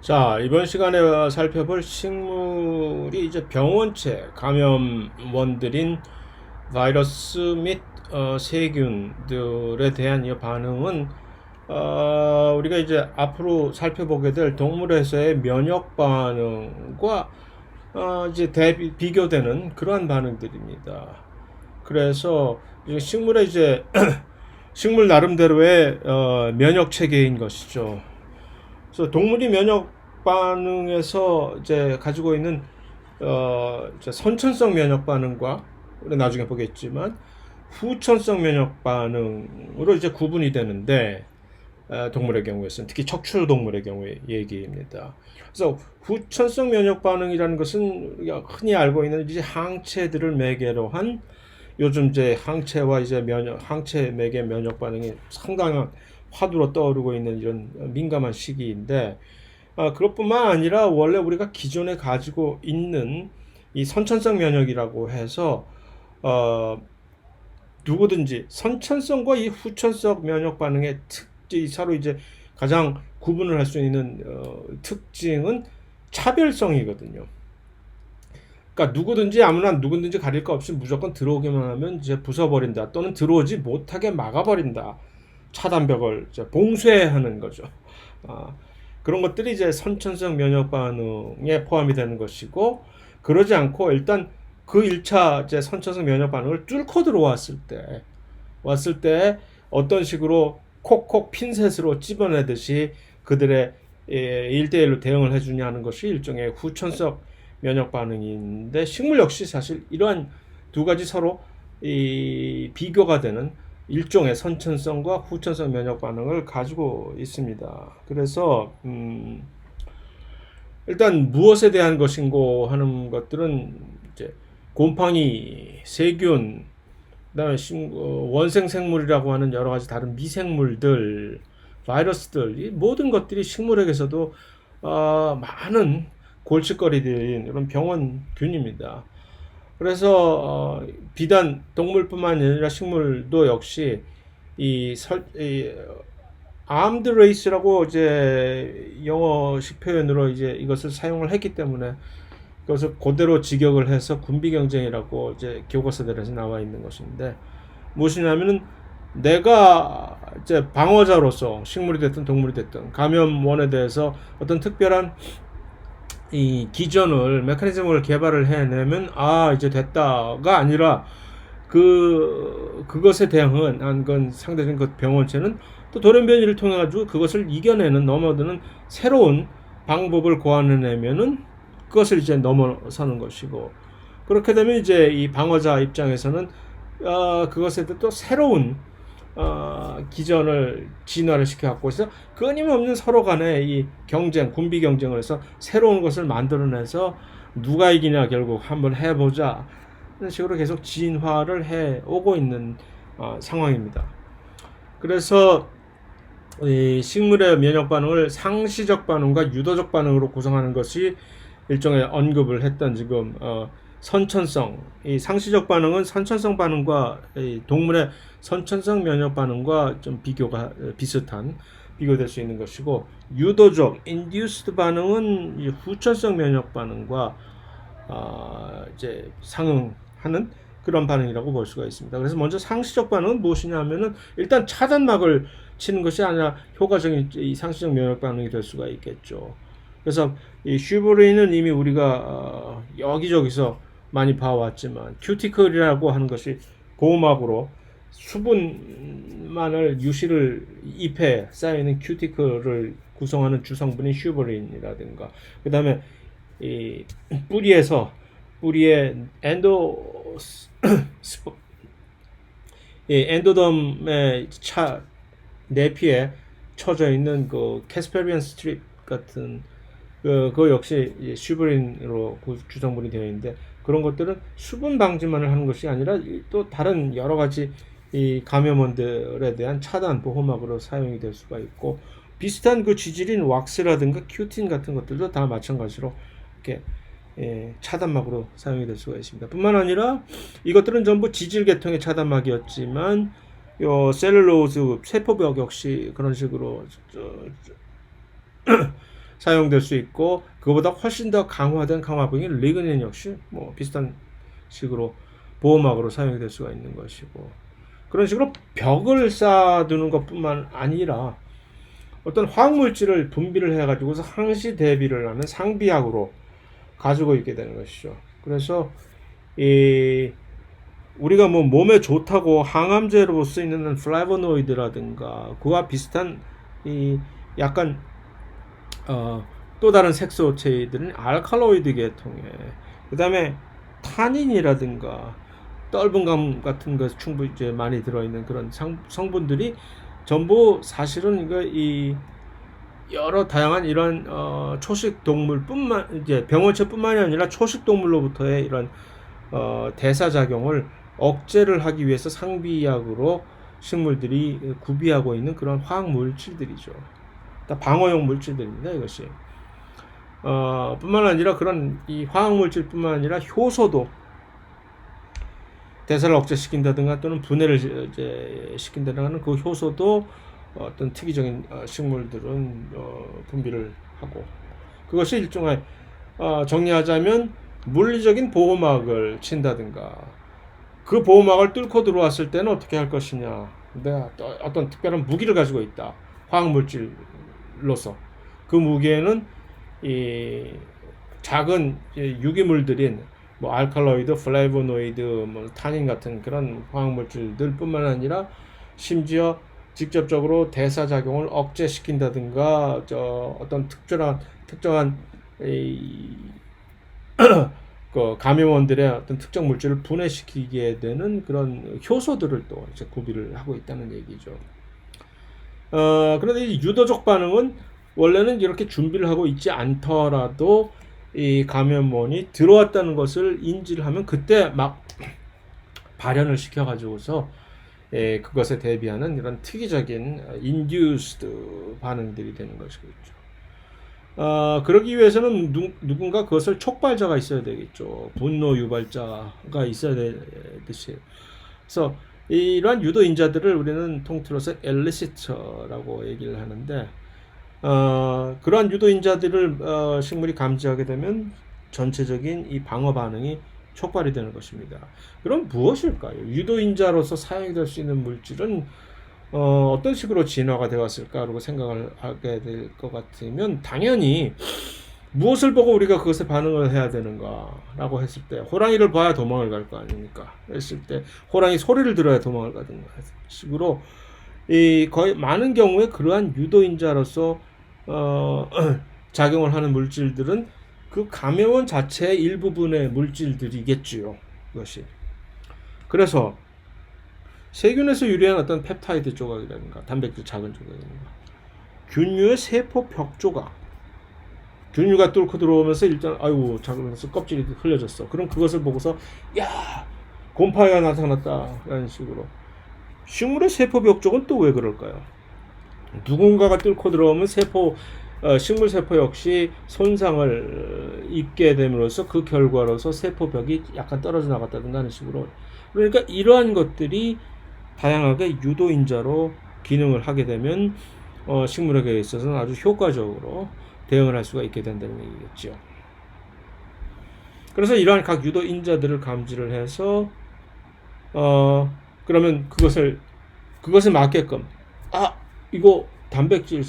자, 이번 시간에 살펴볼 식물이 이제 병원체 감염원들인 바이러스 및 세균들에 대한 이 반응은 우리가 이제 앞으로 살펴보게 될 동물에서의 면역 반응과 이제 비교되는 그러한 반응들입니다. 그래서 이제 식물의 이제 식물 나름대로의 면역 체계인 것이죠. 그래서 동물이 면역 반응에서 이제 가지고 있는 이제 선천성 면역 반응과 우리 나중에 보겠지만 후천성 면역 반응으로 이제 구분이 되는데 동물의 경우에서는 특히 척추 동물의 경우의 얘기입니다. 그래서 후천성 면역 반응이라는 것은 우리가 흔히 알고 있는 이제 항체들을 매개로 한 요즘 이제 항체와 이제 항체 매개 면역 반응이 상당한 화두로 떠오르고 있는 이런 민감한 시기인데, 그것뿐만 아니라 원래 우리가 기존에 가지고 있는 이 선천성 면역이라고 해서 누구든지 선천성과 이 후천성 면역 반응의 서로 이제 가장 구분을 할 수 있는 특징은 차별성이거든요. 그러니까 누구든지 아무나 누구든지 가릴 거 없이 무조건 들어오기만 하면 이제 부숴버린다, 또는 들어오지 못하게 막아버린다. 차단벽을 이제 봉쇄하는 거죠. 아, 그런 것들이 이제 선천성 면역 반응에 포함이 되는 것이고, 그러지 않고 일단 그 1차 이제 선천성 면역 반응을 뚫고 들어왔을 때 어떤 식으로 콕콕 핀셋으로 찝어내듯이 그들의 1대1로 대응을 해주냐 하는 것이 일종의 후천성 면역 반응인데, 식물 역시 사실 이러한 두 가지 서로 비교가 되는 일종의 선천성과 후천성 면역 반응을 가지고 있습니다. 그래서 일단 무엇에 대한 것인고 하는 것들은 이제 곰팡이, 세균, 그다음에 원생 생물이라고 하는 여러 가지 다른 미생물들, 바이러스들, 이 모든 것들이 식물에게서도 많은 골칫거리들인 이런 병원균입니다. 그래서 비단 동물뿐만 아니라 식물도 역시 이 아임드 레이스라고 이제 영어식 표현으로 이제 이것을 사용을 했기 때문에 그것을 그대로 직역을 해서 군비 경쟁이라고 이제 교과서들에서 나와 있는 것인데, 무엇이냐면은 내가 이제 방어자로서 식물이 됐든 동물이 됐든 감염원에 대해서 어떤 특별한 이 기전을 메커니즘을 개발을 해내면 이제 됐다가 아니라 그것에 대응은 한 건 상대적인 그 병원체는 또 돌연변이를 통해 가지고 그것을 이겨내는, 넘어드는 새로운 방법을 고안해내면은 그것을 이제 넘어서는 것이고, 그렇게 되면 이제 이 방어자 입장에서는 그것에 또 새로운 기전을 진화를 시켜갖고 있어 끊임없는 서로 간의 이 경쟁, 군비 경쟁을 해서 새로운 것을 만들어내서 누가 이기냐 결국 한번 해보자 이런 식으로 계속 진화를 해오고 있는 상황입니다. 그래서 이 식물의 면역 반응을 상시적 반응과 유도적 반응으로 구성하는 것이 일종의 언급을 했던 지금 선천성, 이 상시적 반응은 선천성 반응과 이 동물의 선천성 면역 반응과 좀 비교될 수 있는 것이고, 유도적 induced 반응은 이 후천성 면역 반응과 이제 상응하는 그런 반응이라고 볼 수가 있습니다. 그래서 먼저 상시적 반응은 무엇이냐면은 일단 차단막을 치는 것이 아니라 효과적인 이 상시적 면역 반응이 될 수가 있겠죠. 그래서 이 슈브리는 이미 우리가 여기저기서 많이 봐왔지만 큐티클이라고 하는 것이 고음압으로 수분만을 유실을 잎에 쌓여있는 큐티클을 구성하는 주성분인 슈브린이라든가, 그 다음에 이 뿌리의 엔도덤의 내피에 쳐져 있는 그 캐스페리안 스트립 같은 그거 역시 슈브린으로 주성분이 되어 있는데, 그런 것들은 수분 방지만을 하는 것이 아니라 또 다른 여러 가지 이 감염원들에 대한 차단 보호막으로 사용이 될 수가 있고, 비슷한 그 지질인 왁스라든가 큐틴 같은 것들도 다 마찬가지로 이렇게 차단막으로 사용이 될 수가 있습니다. 뿐만 아니라 이것들은 전부 지질 계통의 차단막이었지만 요 셀룰로즈 세포벽 역시 그런 식으로 사용될 수 있고, 그거보다 훨씬 더 강화된 강화병인 리그닌 역시 뭐 비슷한 식으로 보호막으로 사용이 될 수가 있는 것이고, 그런 식으로 벽을 쌓아두는 것뿐만 아니라 어떤 화학물질을 분비를 해가지고서 항시 대비를 하는 상비약으로 가지고 있게 되는 것이죠. 그래서 이 우리가 뭐 몸에 좋다고 항암제로 쓰이는 플라보노이드라든가 그와 비슷한 이 약간 또 다른 색소체들은 알칼로이드 계통에, 그 다음에 타닌이라든가 떫은감 같은 것 충분히 이제 많이 들어있는 그런 성분들이 전부 사실은 이 여러 다양한 이런 초식 동물뿐만, 이제 병원체뿐만이 아니라 초식 동물로부터의 이런 대사 작용을 억제를 하기 위해서 상비약으로 식물들이 구비하고 있는 그런 화학 물질들이죠. 방어용 물질들입니다, 이것이. 뿐만 아니라 그런 이 화학 물질뿐만 아니라 효소도 대사를 억제시킨다든가 또는 분해를 이제 시킨다든가 하는 그 효소도 어떤 특이적인 식물들은 분비를 하고, 그것이 일종의 정리하자면 물리적인 보호막을 친다든가, 그 보호막을 뚫고 들어왔을 때는 어떻게 할 것이냐, 내가 어떤 특별한 무기를 가지고 있다, 화학물질로서. 그 무기에는 이 작은 유기물들인 뭐 알칼로이드, 플레보노이드, 뭐 타닌 같은 그런 화학물질들뿐만 아니라 심지어 직접적으로 대사 작용을 억제시킨다든가 어떤 특정한 그 감염원들의 어떤 특정 물질을 분해시키게 되는 그런 효소들을 또 이제 구비를 하고 있다는 얘기죠. 그런데 이 유도적 반응은 원래는 이렇게 준비를 하고 있지 않더라도 이 감염원이 들어왔다는 것을 인지를 하면 그때 막 발현을 시켜가지고서 그것에 대비하는 이런 특이적인 induced 반응들이 되는 것이겠죠. 그러기 위해서는 누군가 그것을 촉발자가 있어야 되겠죠. 분노 유발자가 있어야 되듯이. 그래서 이러한 유도인자들을 우리는 통틀어서 엘리시터라고 얘기를 하는데, 그러한 유도인자들을 식물이 감지하게 되면 전체적인 이 방어 반응이 촉발이 되는 것입니다. 그럼 무엇일까요? 유도인자로서 사용이 될 수 있는 물질은 어떤 식으로 진화가 되어 왔을까라고 생각을 하게 될 것 같으면, 당연히 무엇을 보고 우리가 그것에 반응을 해야 되는가라고 했을 때, 호랑이를 봐야 도망을 갈 거 아닙니까? 했을 때 호랑이 소리를 들어야 도망을 가든가 식으로 거의 많은 경우에 그러한 유도인자로서 작용을 하는 물질들은 그 감염원 자체의 일부분의 물질들이겠지요. 그것이. 그래서 세균에서 유래한 어떤 펩타이드 조각이라든가 단백질 작은 조각이라든가 균류의 세포 벽 조각, 균류가 뚫고 들어오면서 일단 아이고 작으면서 껍질이 흘려졌어. 그럼 그것을 보고서 야, 곰팡이가 나타났다 라는 식으로. 식물의 세포 벽 쪽은 또 왜 그럴까요? 누군가가 뚫고 들어오면 식물 세포 역시 손상을 입게 됨으로써 그 결과로서 세포 벽이 약간 떨어져 나갔다든가 하는 식으로. 그러니까 이러한 것들이 다양하게 유도인자로 기능을 하게 되면 식물에게 있어서는 아주 효과적으로 대응을 할 수가 있게 된다는 얘기겠죠. 그래서 이러한 각 유도인자들을 감지를 해서 그러면 그것에 맞게끔 이거 단백질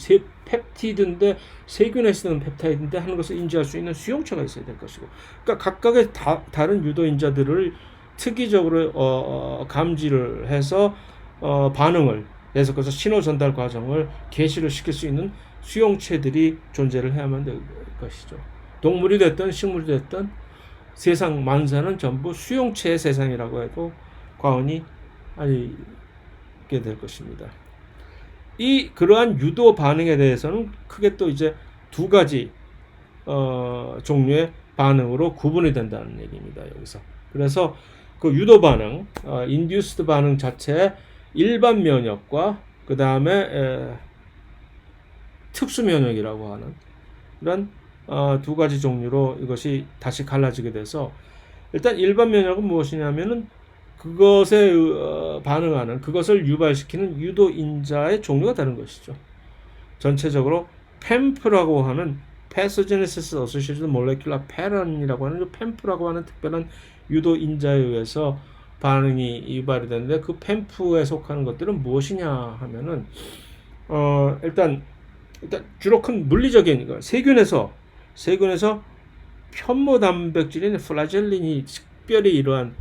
펩티드인데 세균에 쓰는 펩타이드인데 하는 것을 인지할 수 있는 수용체가 있어야 될 것이고, 그러니까 각각의 다른 유도인자들을 특이적으로 감지를 해서 반응을 해서 그래서 신호 전달 과정을 개시를 시킬 수 있는 수용체들이 존재를 해야만 될 것이죠. 동물이 됐든 식물이 됐든 세상 만사는 전부 수용체의 세상이라고 해도 과언이 아니게 될 것입니다. 그러한 유도 반응에 대해서는 크게 또 이제 두 가지 종류의 반응으로 구분이 된다는 얘기입니다. 여기서. 그래서 그 유도 반응, induced 반응 자체의 일반 면역과 그 다음에 특수 면역이라고 하는 이런 두 가지 종류로 이것이 다시 갈라지게 돼서, 일단 일반 면역은 무엇이냐면은 그것에 반응하는, 그것을 유발시키는 유도인자의 종류가 다른 것이죠. 전체적으로 팸프라고 하는 Pathogenesis Associated Molecular Pattern이라고 하는 팸프라고 하는 특별한 유도 인자에 의해서 반응이 유발이 되는데 그 팸프에 속하는 것들은 무엇이냐 하면은 일단 주로 큰 물리적인 거 세균에서 편모 단백질인 플라젤린이 특별히 이러한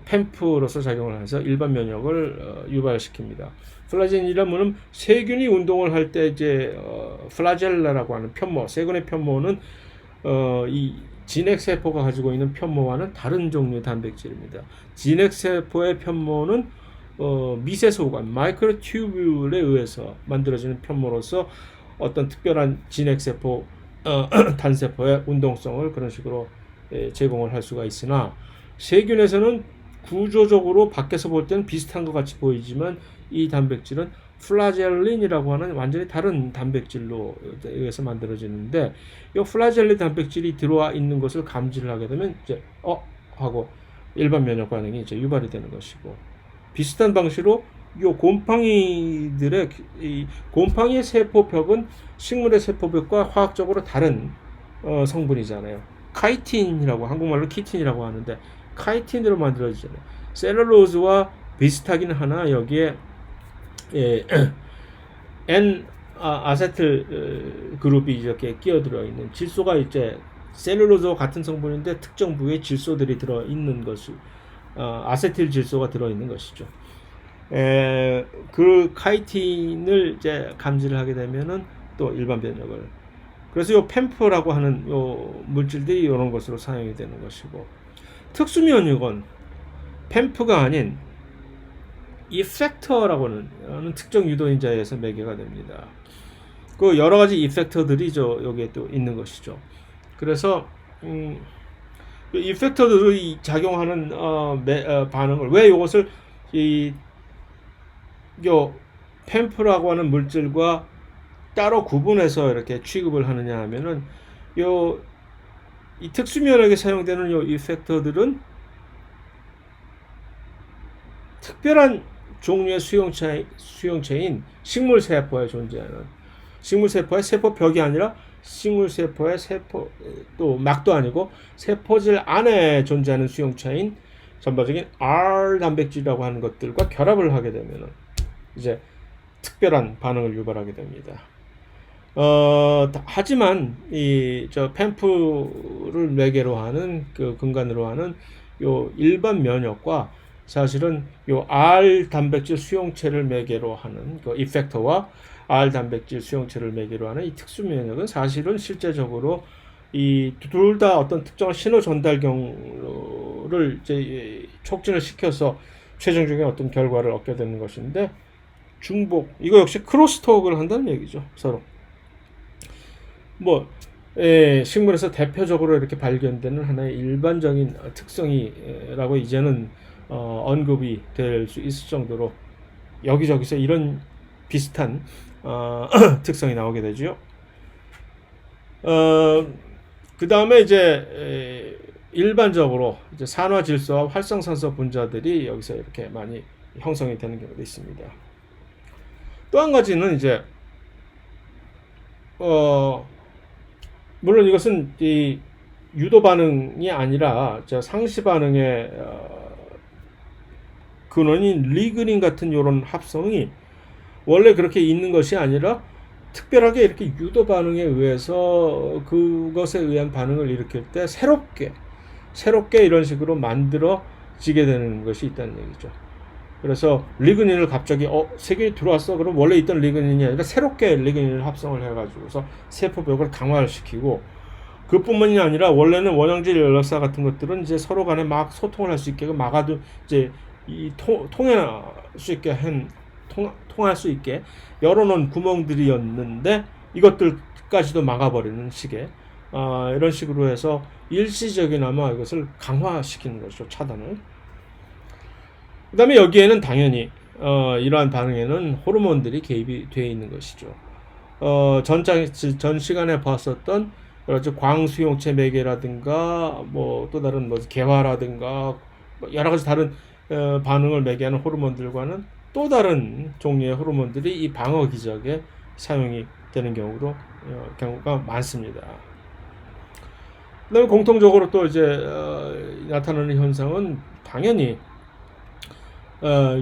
팸프로서 작용을 해서 일반 면역을 유발시킵니다. 플라젤린이라면 세균이 운동을 할 때 이제 플라젤라라고 하는 편모, 세균의 편모는 이 진핵세포가 가지고 있는 편모와는 다른 종류의 단백질입니다. 진핵세포의 편모는 미세소관, 마이크로튜뷸에 의해서 만들어지는 편모로서 어떤 특별한 진핵세포, 단세포의 운동성을 그런 식으로 제공을 할 수가 있으나 세균에서는 구조적으로 밖에서 볼 때는 비슷한 것 같이 보이지만 이 단백질은 플라젤린이라고 하는 완전히 다른 단백질로 의해서 만들어지는데 이 플라젤린 단백질이 들어와 있는 것을 감지를 하게 되면 이제 하고 일반 면역 반응이 이제 유발이 되는 것이고 비슷한 방식으로 이 곰팡이들의 이 곰팡이의 세포벽은 식물의 세포벽과 화학적으로 다른 성분이잖아요. 카이틴이라고 한국말로 키틴이라고 하는데 카이틴으로 만들어지잖아요. 셀룰로즈와 비슷하긴 하나 여기에 N 아세틸 그룹이 이렇게 끼어들어 있는 질소가 이제 셀룰로즈와 같은 성분인데 특정 부위에 질소들이 들어 있는 것이 아세틸 질소가 들어 있는 것이죠. 그 카이틴을 이제 감지를 하게 되면은 또 일반 면역을 그래서 요 팸프라고 하는 요 물질들이 이런 것으로 사용이 되는 것이고 특수 면역은 팸프가 아닌 이펙터라고 하는 특정 유도인자에 의해서 매개가 됩니다. 그 여러 가지 이펙터들이 여기에 또 있는 것이죠. 그래서 이펙터들이 작용하는 반응을 왜 이것을 요 팸프라고 하는 물질과 따로 구분해서 이렇게 취급을 하느냐 하면은 이 특수 면역에 사용되는 요 이펙터들은 특별한 종류의 수용체인 식물세포에 존재하는 식물세포의 세포벽이 아니라 식물세포의 또 막도 아니고 세포질 안에 존재하는 수용체인 전반적인 R 단백질이라고 하는 것들과 결합을 하게 되면은 이제 특별한 반응을 유발하게 됩니다. 하지만 저 팸프를 매개로 하는 그 근간으로 하는 요 일반 면역과 사실은 요 R 단백질 수용체를 매개로 하는 그 이펙터와 R 단백질 수용체를 매개로 하는 이 특수 면역은 사실은 실제적으로 이 둘 다 어떤 특정한 신호 전달 경로를 이제 촉진을 시켜서 최종적인 어떤 결과를 얻게 되는 것인데 중복 이거 역시 크로스톡을 한다는 얘기죠. 서로 식물에서 대표적으로 이렇게 발견되는 하나의 일반적인 특성이라고 이제는 언급이 될 수 있을 정도로 여기저기서 이런 비슷한 특성이 나오게 되죠. 그 다음에 이제 일반적으로 이제 산화질소와 활성산소 분자들이 여기서 이렇게 많이 형성이 되는 경우도 있습니다. 또 한 가지는 이제 물론 이것은 이 유도 반응이 아니라 상시 반응의 근원인 리그닌 같은 이런 합성이 원래 그렇게 있는 것이 아니라 특별하게 이렇게 유도 반응에 의해서 그것에 의한 반응을 일으킬 때 새롭게 이런 식으로 만들어지게 되는 것이 있다는 얘기죠. 그래서 리그닌을 갑자기 세균이 들어왔어. 그럼 원래 있던 리그닌이 아니라 새롭게 리그닌을 합성을 해가지고서 세포벽을 강화시키고 그뿐만이 아니라 원래는 원형질 연락사 같은 것들은 이제 서로 간에 막 소통을 할 수 있게 막아도 이제 이 통할 수 있게 열어놓은 구멍들이었는데 이것들까지도 막아버리는 식의 이런 식으로 해서 일시적이나마 이것을 강화시키는 것이죠. 차단을. 그 다음에 여기에는 당연히 이러한 반응에는 호르몬들이 개입이 되어 있는 것이죠. 전 시간에 봤었던 광수용체 매개라든가 또 다른 개화라든가 여러 가지 다른 반응을 매개하는 호르몬들과는 또 다른 종류의 호르몬들이 이 방어 기적에 사용이 되는 경우도 경우가 많습니다. 그다음에 공통적으로 또 이제 나타나는 현상은 당연히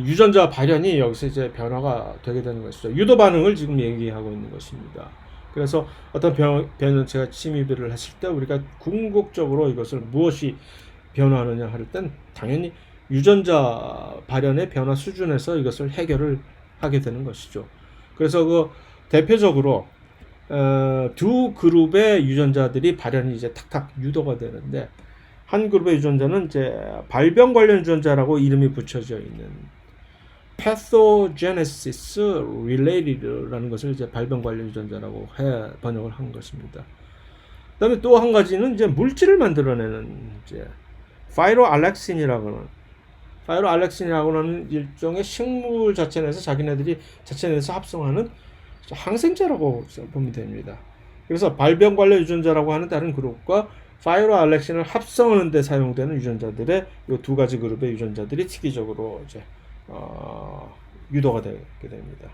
유전자 발현이 여기서 이제 변화가 되게 되는 것이죠. 유도 반응을 지금 얘기하고 있는 것입니다. 그래서 어떤 변연체가 침입을 했을 때 우리가 궁극적으로 이것을 무엇이 변화하느냐 할 땐 당연히 유전자 발현의 변화 수준에서 이것을 해결을 하게 되는 것이죠. 그래서 그 대표적으로 두 그룹의 유전자들이 발현이 이제 탁탁 유도가 되는데, 한 그룹의 유전자는 이제 발병 관련 유전자라고 이름이 붙여져 있는 pathogenesis related라는 것을 이제 발병 관련 유전자라고 번역을 한 것입니다. 그다음에 또 한 가지는 이제 물질을 만들어내는 이제 파이로알렉신이라고 하는 일종의 식물 자체 내에서 자기네들이 자체 내에서 합성하는 항생제라고 보면 됩니다. 그래서 발병 관련 유전자라고 하는 다른 그룹과 파이로알렉신을 합성하는 데 사용되는 유전자들의 이 두 가지 그룹의 유전자들이 특이적으로 이제 유도가 되게 됩니다.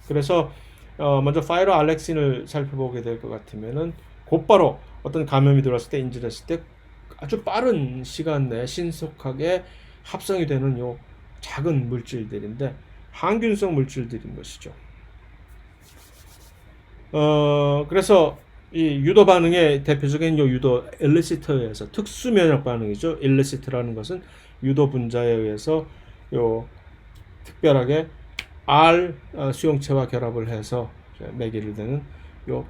그래서 먼저 파이로알렉신을 살펴보게 될 것 같으면은 곧바로 어떤 감염이 들어왔을 때, 인지를 했을 때 아주 빠른 시간 내에 신속하게 합성이 되는 요 작은 물질들인데 항균성 물질들인 것이죠. 그래서 이 유도 반응의 대표적인 요 유도 엘리시터에 의해서 특수 면역 반응이죠. 엘리시트라는 것은 유도 분자에 의해서 요 특별하게 R 수용체와 결합을 해서 매개를 되는 요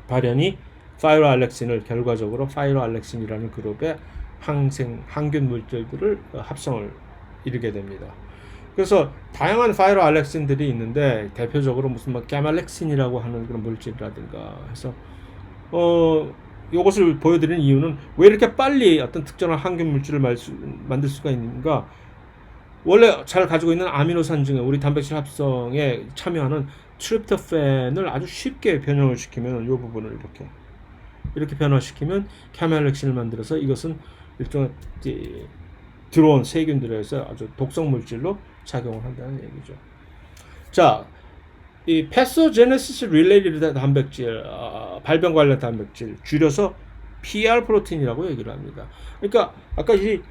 발현이 파이로알렉신을 결과적으로 파이로알렉신이라는 그룹의 항균 물질들을 합성을 이루게 됩니다. 그래서 다양한 파이로알렉신들이 있는데 대표적으로 무슨 가말렉신이라고 하는 그런 물질이라든가 해서 이것을 보여드리는 이유는 왜 이렇게 빨리 어떤 특정한 항균 물질을 만들 수가 있는가? 원래 잘 가지고 있는 아미노산 중에 우리 단백질 합성에 참여하는 트립토팬을 아주 쉽게 변형을 시키면 이 부분을 이렇게 변화시키면 가말렉신을 만들어서 이것은 일종의 들어온 세균들에서 아주 독성 물질로 작용을 한다는 얘기죠. 자, 이 패소제네시스 릴레이티드 단백질, 발병 관련 단백질, 줄여서 PR 프로틴이라고 얘기를 합니다. 그러니까 아까 이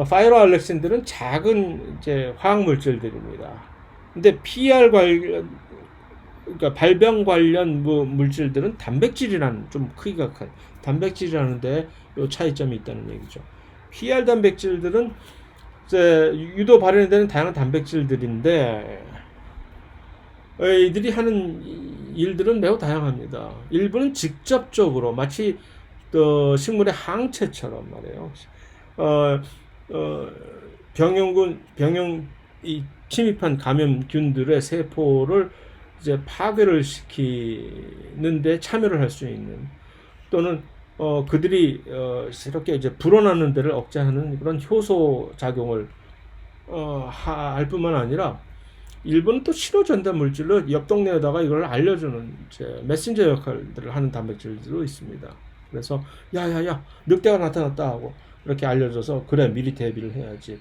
파이로알렉신들은 작은 이제 화학 물질들입니다. 근데 PR 관련, 그러니까 발병 관련 물질들은 단백질이라는, 좀 크기가 큰 단백질이라는 데 요 차이점이 있다는 얘기죠. PR 단백질들은 이제 유도 발현이 되는 다양한 단백질들인데 이들이 하는 일들은 매우 다양합니다. 일부는 직접적으로 마치 식물의 항체처럼 말이에요. 병용이 침입한 감염균들의 세포를 이제 파괴를 시키는데 참여를 할 수 있는, 또는 그들이 이렇게 이제 불어나는 데를 억제하는 그런 효소 작용을 할 뿐만 아니라 일부는 또 신호 전달 물질로 옆 동네에다가 이걸 알려주는 이제 메신저 역할들을 하는 단백질도 있습니다. 그래서 야야야 늑대가 나타났다 하고 이렇게 알려줘서 그래 미리 대비를 해야지.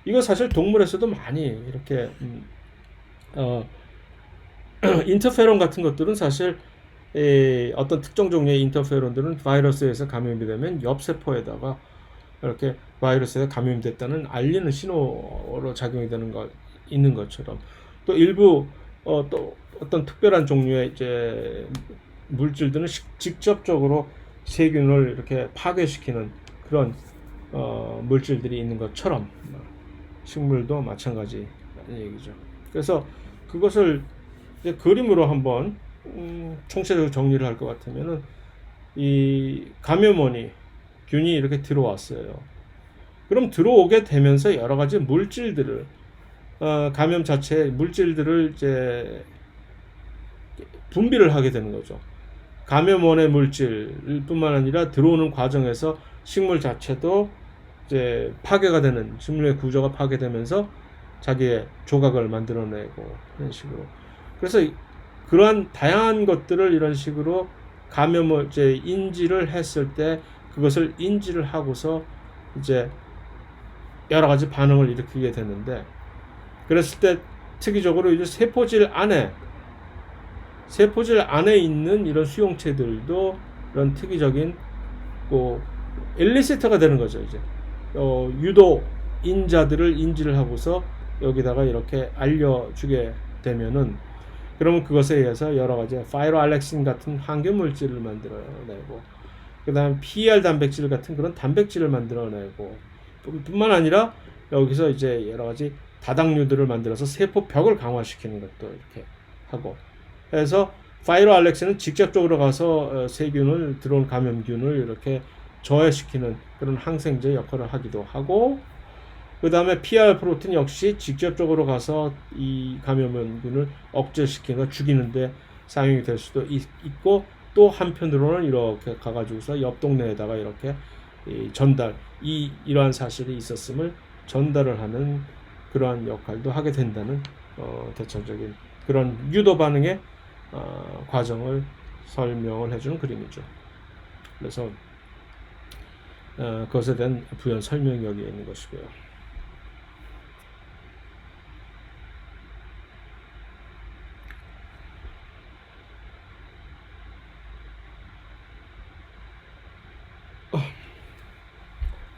이거 사실 동물에서도 많이 이렇게 인터페론 같은 것들은 사실 어떤 특정 종류의 인터페론들은 바이러스에서 감염이 되면 옆 세포에다가 이렇게 바이러스에 감염됐다는 알리는 신호로 작용이 되는 거 있는 것처럼, 또 일부 또 어떤 특별한 종류의 이제 물질들은 직접적으로 세균을 이렇게 파괴시키는 그런 물질들이 있는 것처럼 식물도 마찬가지라는 얘기죠. 그래서 그것을 이제 그림으로 한번 총체적으로 정리를 할 것 같으면은 이 감염원이 균이 이렇게 들어왔어요. 그럼 들어오게 되면서 여러 가지 물질들을 감염 자체의 물질들을 이제 분비를 하게 되는 거죠. 감염원의 물질뿐만 아니라 들어오는 과정에서 식물 자체도 이제 파괴가 되는, 식물의 구조가 파괴되면서 자기의 조각을 만들어내고 이런 식으로. 그래서 그러한 다양한 것들을 이런 식으로 감염을 이제 인지를 했을 때 그것을 인지를 하고서 이제 여러 가지 반응을 일으키게 되는데, 그랬을 때 특이적으로 이제 세포질 안에 세포질 안에 있는 이런 수용체들도 이런 특이적인 엘리세터가 되는 거죠. 이제 유도인자들을 인지를 하고서 여기다가 이렇게 알려주게 되면은, 그러면 그것에 의해서 여러 가지 파이로알렉신 같은 항균 물질을 만들어내고, 그 다음 PER 단백질 같은 그런 단백질을 만들어내고, 뿐만 아니라 여기서 이제 여러 가지 다당류들을 만들어서 세포 벽을 강화시키는 것도 이렇게 하고 해서, 파이로알렉신은 직접적으로 가서 세균을, 들어온 감염균을 이렇게 저해시키는 그런 항생제 역할을 하기도 하고, 그 다음에 PR 프로틴 역시 직접적으로 가서 이 감염균을 억제시키는, 죽이는데 사용이 될 수도 있고, 또 한편으로는 이렇게 가가지고서 옆 동네에다가 이렇게 이러한 사실이 있었음을 전달을 하는 그러한 역할도 하게 된다는 대체적인 그런 유도 반응의 과정을 설명을 해주는 그림이죠. 그래서 그것에 대한 부연 설명이 여기에 있는 것이고요.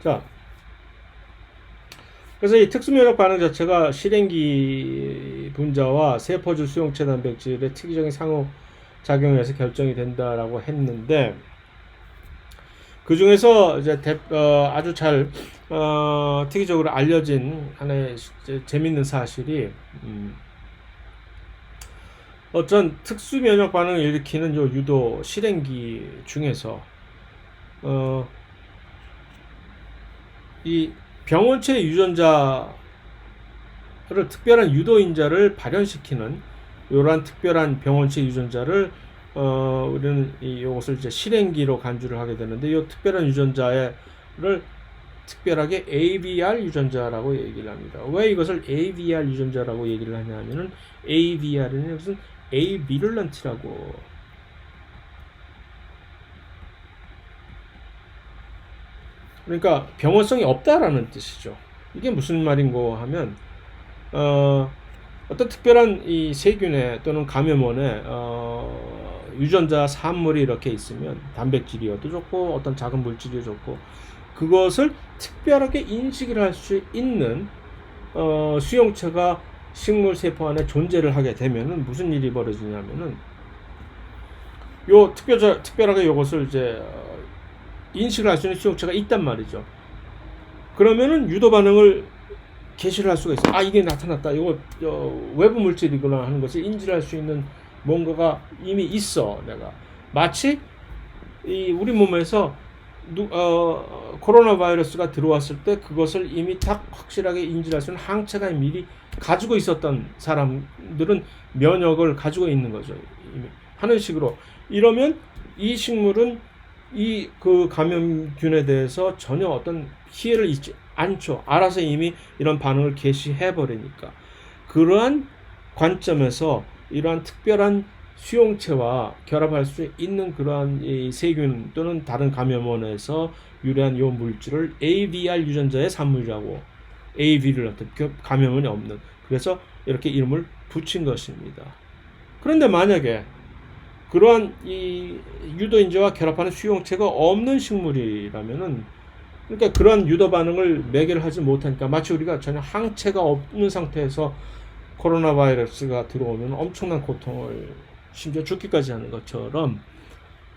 자, 그래서 이 특수면역 반응 자체가 실행기 분자와 세포질 수용체 단백질의 특이적인 상호작용에서 결정이 된다라고 했는데, 그 중에서 이제 아주 잘 특이적으로 알려진 하나의 재밌는 사실이, 어떤 특수면역 반응을 일으키는 요 유도 실행기 중에서 이 병원체 유전자를, 특별한 유도인자를 발현시키는 이러한 특별한 병원체 유전자를 우리는 이것을 이제 실행기로 간주를 하게 되는데, 이 특별한 유전자를 특별하게 AVR 유전자라고 얘기를 합니다. 왜 이것을 AVR 유전자라고 얘기를 하냐면은, AVR은 무슨 A비룰런트라고, 그러니까 병원성이 없다라는 뜻이죠. 이게 무슨 말인고 하면, 어떤 특별한 이 세균에 또는 감염원에 유전자 산물이 이렇게 있으면, 단백질이어도 좋고 어떤 작은 물질이 좋고, 그것을 특별하게 인식을 할 수 있는 수용체가 식물 세포 안에 존재를 하게 되면은 무슨 일이 벌어지냐면은, 요 특별하게 이것을 이제 인식을 할 수 있는 수용체가 있단 말이죠. 그러면은 유도 반응을 개시를 할 수가 있어요. 아, 이게 나타났다, 이거 외부 물질이구나 하는 것을 인지를 할 수 있는 뭔가가 이미 있어. 내가 마치 우리 몸에서 코로나 바이러스가 들어왔을 때 그것을 이미 딱 확실하게 인지할 수 있는 항체가 미리 가지고 있었던 사람들은 면역을 가지고 있는 거죠. 이미 하는 식으로. 이러면 이 식물은 그 감염균에 대해서 전혀 어떤 피해를 입지 않죠. 알아서 이미 이런 반응을 개시해 버리니까. 그러한 관점에서 이러한 특별한 수용체와 결합할 수 있는 그러한 이 세균 또는 다른 감염원에서 유래한 이 물질을 AVR 유전자의 산물이라고, AV를 어떤 감염원이 없는, 그래서 이렇게 이름을 붙인 것입니다. 그런데 만약에 그러한 이 유도인자와 결합하는 수용체가 없는 식물이라면은, 그러니까 그러한 유도 반응을 매개를 하지 못하니까, 마치 우리가 전혀 항체가 없는 상태에서 코로나 바이러스가 들어오면 엄청난 고통을, 심지어 죽기까지 하는 것처럼,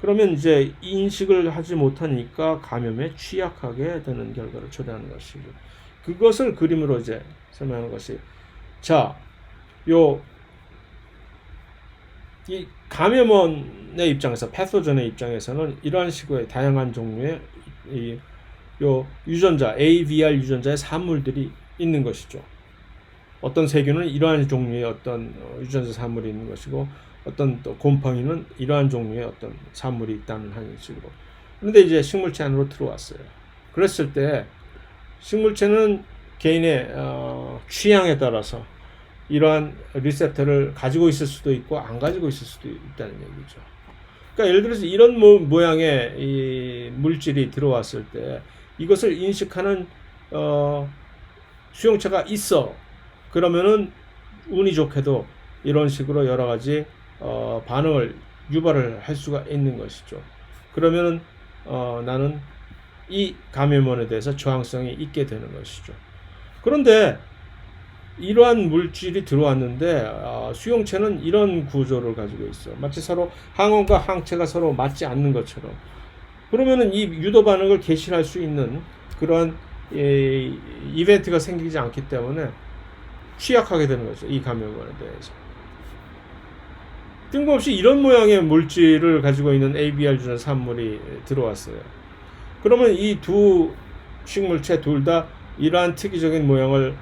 그러면 이제 인식을 하지 못하니까 감염에 취약하게 되는 결과를 초래하는 것이고, 그것을 그림으로 이제 설명하는 것이, 자, 이 감염원의 입장에서, 패소전의 입장에서는 이러한 식의 다양한 종류의 유전자, AVR 유전자의 산물들이 있는 것이죠. 어떤 세균은 이러한 종류의 어떤 유전자 산물이 있는 것이고, 어떤 또 곰팡이는 이러한 종류의 어떤 산물이 있다는 한 식으로. 그런데 이제 식물체 안으로 들어왔어요. 그랬을 때 식물체는 개인의 취향에 따라서 이러한 리셉터를 가지고 있을 수도 있고 안 가지고 있을 수도 있다는 얘기죠. 그러니까 예를 들어서 이런 모양의 이 물질이 들어왔을 때 이것을 인식하는 수용체가 있어. 그러면은 운이 좋게도 이런 식으로 여러 가지 반응을 유발을 할 수가 있는 것이죠. 그러면은 나는 이 감염원에 대해서 저항성이 있게 되는 것이죠. 그런데 이러한 물질이 들어왔는데 수용체는 이런 구조를 가지고 있어. 마치 서로 항원과 항체가 서로 맞지 않는 것처럼. 그러면은 이 유도 반응을 개시할 수 있는 그러한 이벤트가 생기지 않기 때문에 취약하게 되는 거죠. 이 감염원에 대해서. 뜬금없이 이런 모양의 물질을 가지고 있는 ABR 유전 산물이 들어왔어요. 그러면 이 두 식물체 둘 다 이러한 특이적인 모양을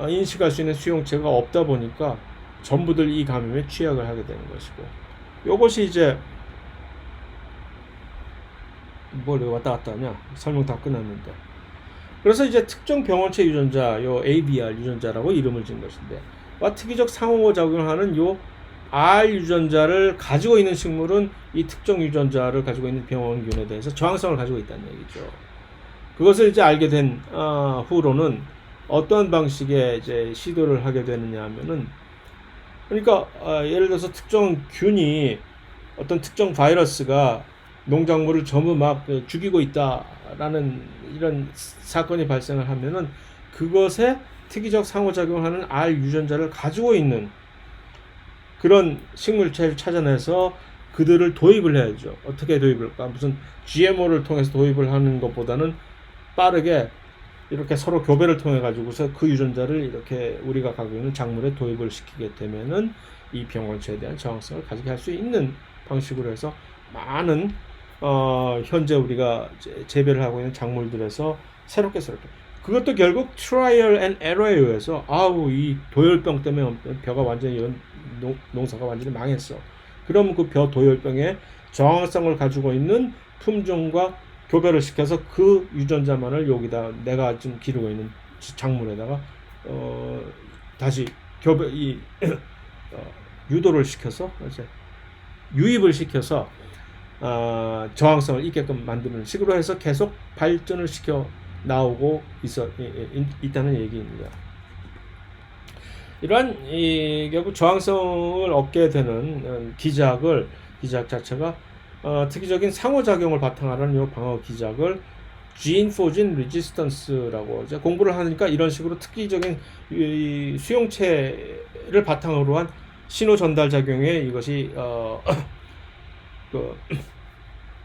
인식할 수 있는 수용체가 없다 보니까 전부들 이 감염에 취약을 하게 되는 것이고, 요것이 이제 뭘 왔다 갔다 하냐, 설명 다 끝났는데. 그래서 이제 특정 병원체 유전자, 요 ABR 유전자라고 이름을 지은 것인데, 와 특이적 상호작용을 하는 요 R 유전자를 가지고 있는 식물은 이 특정 유전자를 가지고 있는 병원균에 대해서 저항성을 가지고 있다는 얘기죠. 그것을 이제 알게 된 후로는 어떠한 방식의 이제 시도를 하게 되느냐 하면은, 그러니까 예를 들어서 특정 균이 어떤 특정 바이러스가 농작물을 전부 막 죽이고 있다라는 이런 사건이 발생을 하면은 그것에 특이적 상호작용을 하는 R 유전자를 가지고 있는 그런 식물체를 찾아내서 그들을 도입을 해야죠. 어떻게 도입을까? 무슨 GMO를 통해서 도입을 하는 것보다는 빠르게 이렇게 서로 교배를 통해 가지고서 그 유전자를 이렇게 우리가 가지고 있는 작물에 도입을 시키게 되면은 이 병원체에 대한 저항성을 가지게 할 수 있는 방식으로 해서 많은 현재 우리가 재배를 하고 있는 작물들에서 새롭게 그것도 결국 트라이얼 앤 에러에 의해서 이 도열병 때문에 벼가 완전히 농사가 완전히 망했어. 그럼 그 벼 도열병에 저항성을 가지고 있는 품종과 교배를 시켜서 그 유전자만을 여기다 내가 지금 기르고 있는 작물에다가 다시 유도를 시켜서 이제 유입을 시켜서 저항성을 있게끔 만드는 식으로 해서 계속 발전을 시켜 나오고 있다는 얘기입니다. 이러한 결국 저항성을 얻게 되는 기작 자체가 특이적인 상호작용을 바탕으로 하는 이 방어 기작을 gene for gene resistance라고 이제 공부를 하니까 이런 식으로 특이적인 수용체를 바탕으로 한 신호 전달 작용에 이것이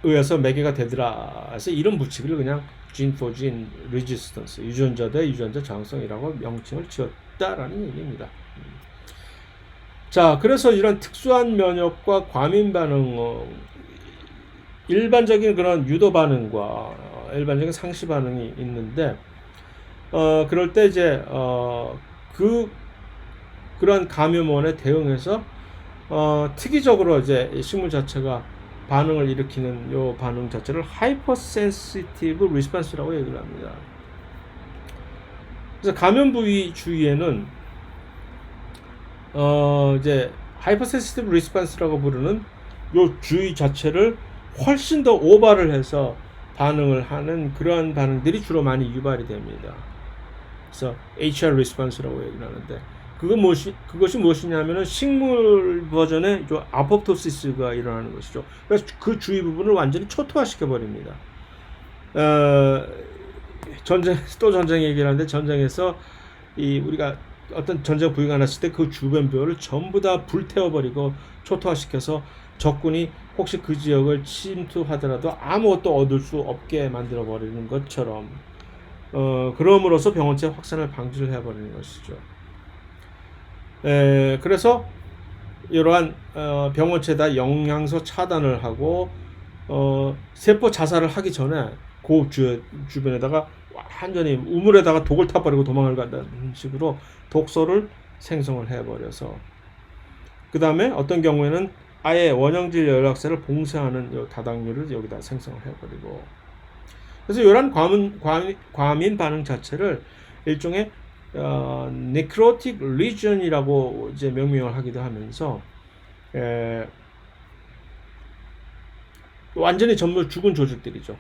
의해서 매개가 되더라. 그래서 이런 물질을 그냥 gene for gene resistance, 유전자 대 유전자 저항성이라고 명칭을 지었다라는 얘기입니다. 자, 그래서 이런 특수한 면역과 과민 반응, 일반적인 그런 유도 반응과 일반적인 상시 반응이 있는데, 그럴 때 이제 그런 감염원에 대응해서 특이적으로 이제 식물 자체가 반응을 일으키는 요 반응 자체를 하이퍼센시티브 리스폰스라고 얘기를 합니다. 그래서 감염 부위 주위에는 이제 하이퍼센시티브 리스폰스라고 부르는 요 주위 자체를 훨씬 더 오버를 해서 반응을 하는 그러한 반응들이 주로 많이 유발이 됩니다. 그래서 HR 리스폰스라고 얘기를 하는데, 그것이 무엇이냐면은 식물 버전의 아포프토시스가 일어나는 것이죠. 그래서 그 주위 부분을 완전히 초토화시켜 버립니다. 전쟁 얘기를 하는데, 전쟁에서 우리가 어떤 전쟁 부위가 났을 때 그 주변 벼를 전부 다 불태워버리고 초토화시켜서 적군이 혹시 그 지역을 침투하더라도 아무것도 얻을 수 없게 만들어 버리는 것처럼, 그럼으로써 병원체 확산을 방지를 해버리는 것이죠. 그래서 이러한 병원체에다 영양소 차단을 하고 세포 자살을 하기 전에 그 주변에다가 완전히 우물에다가 독을 타버리고 도망을 간다는 식으로 독소를 생성을 해버려서, 그 다음에 어떤 경우에는 아예 원형질 열악세를 봉쇄하는 요 다당류를 여기다 생성을 해버리고, 그래서 이러한 과민 반응 자체를 일종의 necrotic region이라고 이제 명명을 하기도 하면서, 완전히 전부 죽은 조직들이죠.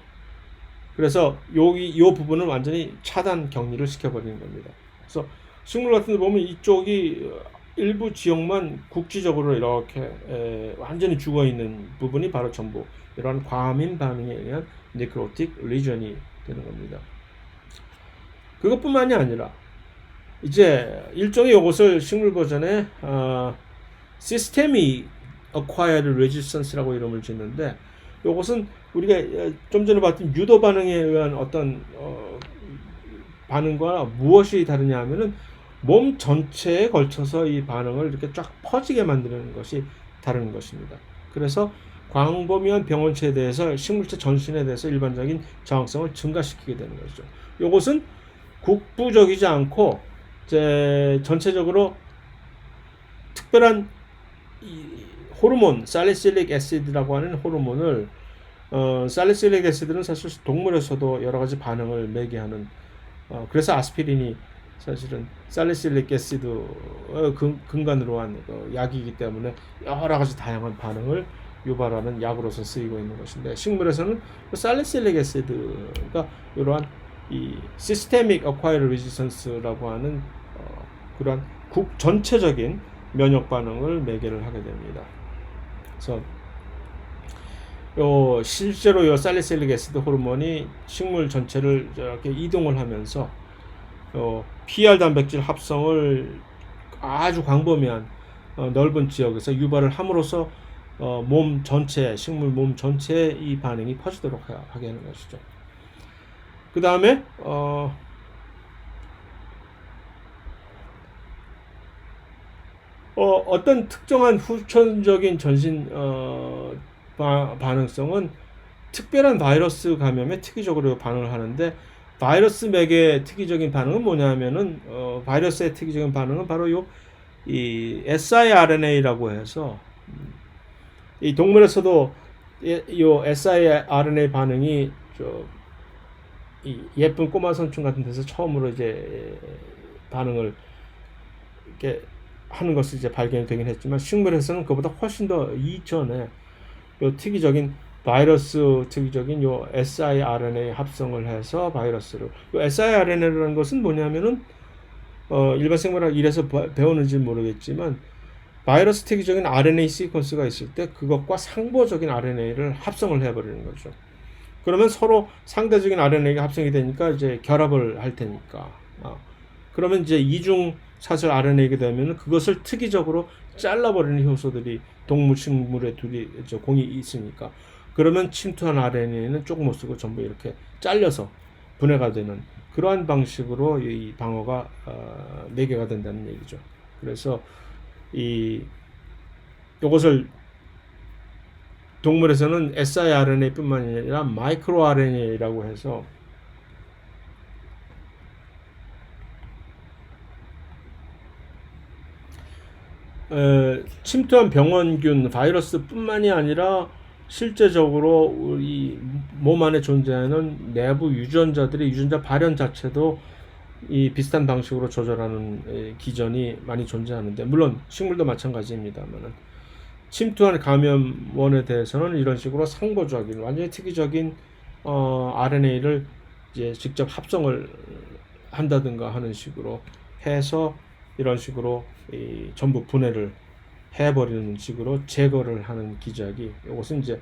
그래서 요 부분을 완전히 차단 격리를 시켜버리는 겁니다. 그래서 식물 같은 데 보면 이쪽이 일부 지역만 국지적으로 이렇게 완전히 죽어 있는 부분이 바로 전부 이러한 과민 반응에 의한 네크로틱 리전이 되는 겁니다. 그것뿐만이 아니라 이제 일종의 이것을 식물 버전에 시스템이 acquired resistance라고 이름을 짓는데, 이것은 우리가 좀 전에 봤던 유도 반응에 의한 어떤 반응과 무엇이 다르냐 하면은 몸 전체에 걸쳐서 이 반응을 이렇게 쫙 퍼지게 만드는 것이 다른 것입니다. 그래서 광범위한 병원체에 대해서 식물체 전신에 대해서 일반적인 저항성을 증가시키게 되는 것이죠. 이것은 국부적이지 않고 이제 전체적으로 특별한 이 호르몬 살리실릭 애시드라고 하는 호르몬을 살리실릭 애시드는 사실 동물에서도 여러 가지 반응을 매게 하는 그래서 아스피린이 사실은 살리실릭 애시드 근간으로 한 약이기 때문에 여러 가지 다양한 반응을 유발하는 약으로서 쓰이고 있는 것인데, 식물에서는 살리실릭 애시드가 이러한 이 시스테믹 어콰이어드 레지스턴스라고 하는 그러한 전체적인 면역 반응을 매개를 하게 됩니다. 그래서 실제로 이 살리실릭 애시드 호르몬이 식물 전체를 이렇게 이동을 하면서 PR 단백질 합성을 아주 광범위한 넓은 지역에서 유발을 함으로써 몸 전체, 식물 몸 전체에 이 반응이 퍼지도록 하게 하는 것이죠. 그 다음에 어떤 특정한 후천적인 전신 반응성은 특별한 바이러스 감염에 특이적으로 반응을 하는데, 바이러스 맥의 특이적인 반응은 뭐냐면은 바이러스의 특이적인 반응은 바로 이 siRNA라고 해서 이 동물에서도 이 siRNA 반응이 이 예쁜 꼬마 선충 같은 데서 처음으로 이제 반응을 이렇게 하는 것이 이제 발견이 되긴 했지만, 식물에서는 그보다 훨씬 더 이전에 요 특이적인 바이러스 특이적인 요 siRNA 합성을 해서 바이러스를, 요 siRNA라는 것은 뭐냐면은 일반 생물학 이래서 배우는지 모르겠지만, 바이러스 특이적인 RNA 시퀀스가 있을 때 그것과 상보적인 RNA를 합성을 해버리는 거죠. 그러면 서로 상대적인 RNA가 합성이 되니까 이제 결합을 할 테니까. 그러면 이제 이중 사슬 RNA가 되면 그것을 특이적으로 잘라버리는 효소들이 동물, 식물에 둘이 공이 있으니까. 그러면 침투한 RNA는 조금 못 쓰고 전부 이렇게 잘려서 분해가 되는 그러한 방식으로 이 방어가 매개가 된다는 얘기죠. 그래서 이것을 동물에서는 siRNA뿐만 아니라 마이크로 RNA라고 해서 침투한 병원균, 바이러스뿐만이 아니라 실제적으로 우리 몸 안에 존재하는 내부 유전자들의 유전자 발현 자체도 이 비슷한 방식으로 조절하는 기전이 많이 존재하는데, 물론 식물도 마찬가지입니다만은 침투한 감염원에 대해서는 이런 식으로 상보적인 완전히 특이적인 RNA를 이제 직접 합성을 한다든가 하는 식으로 해서 이런 식으로 전부 분해를 해버리는 식으로 제거를 하는 기작이, 이것은 이제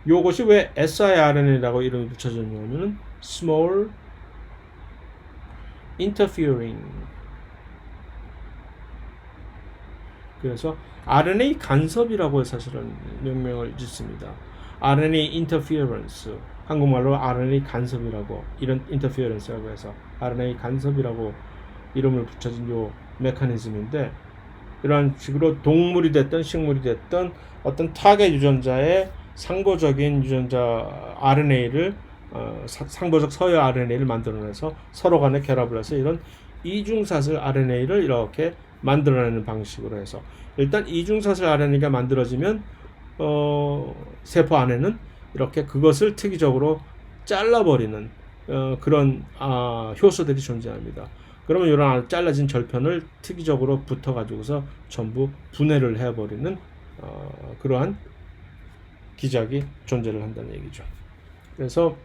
요것이 왜 siRNA라고 이름을 붙여졌냐면은 small interfering, 그래서 RNA 간섭이라고 사실은 명명을 짓습니다. RNA interference, 한국말로 RNA 간섭이라고, 이런 interference라고 해서 RNA 간섭이라고 이름을 붙여진 요 메커니즘인데, 이런 식으로 동물이 됐든 식물이 됐든 어떤 타겟 유전자의 상보적인 유전자 RNA를 상보적 서열 RNA를 만들어내서 서로 간에 결합을 해서 이런 이중사슬 RNA를 이렇게 만들어내는 방식으로 해서, 일단 이중사슬 RNA가 만들어지면 세포 안에는 이렇게 그것을 특이적으로 잘라버리는 그런 효소들이 존재합니다. 그러면 이런 잘라진 절편을 특이적으로 붙어가지고서 전부 분해를 해버리는 그러한 기작이 존재를 한다는 얘기죠. 그래서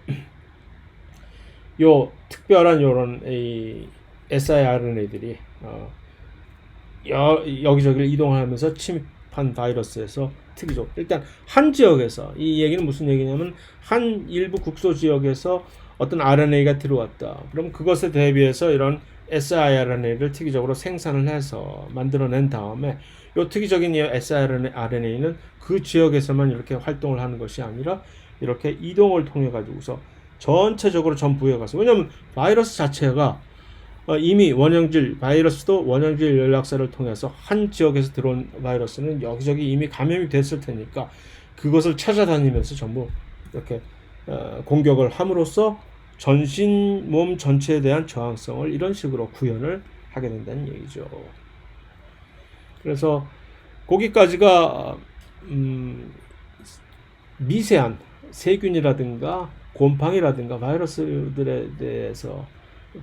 요 특별한 요런 siRNA들이 여기저기를 이동하면서 침입한 바이러스에서 특이적 일단 한 지역에서 이 얘기는 무슨 얘기냐면 한 일부 국소 지역에서 어떤 RNA가 들어왔다. 그럼 그것에 대비해서 이런 siRNA를 특이적으로 생산을 해서 만들어낸 다음에 이 특이적인 siRNA는 그 지역에서만 이렇게 활동을 하는 것이 아니라 이렇게 이동을 통해 가지고서 전체적으로 전부에 가서 왜냐하면 바이러스 자체가 이미 바이러스도 원형질 연락사를 통해서 한 지역에서 들어온 바이러스는 여기저기 이미 감염이 됐을 테니까 그것을 찾아다니면서 전부 이렇게 공격을 함으로써 몸 전체에 대한 저항성을 이런 식으로 구현을 하게 된다는 얘기죠. 그래서 거기까지가 미세한 세균이라든가 곰팡이라든가 바이러스들에 대해서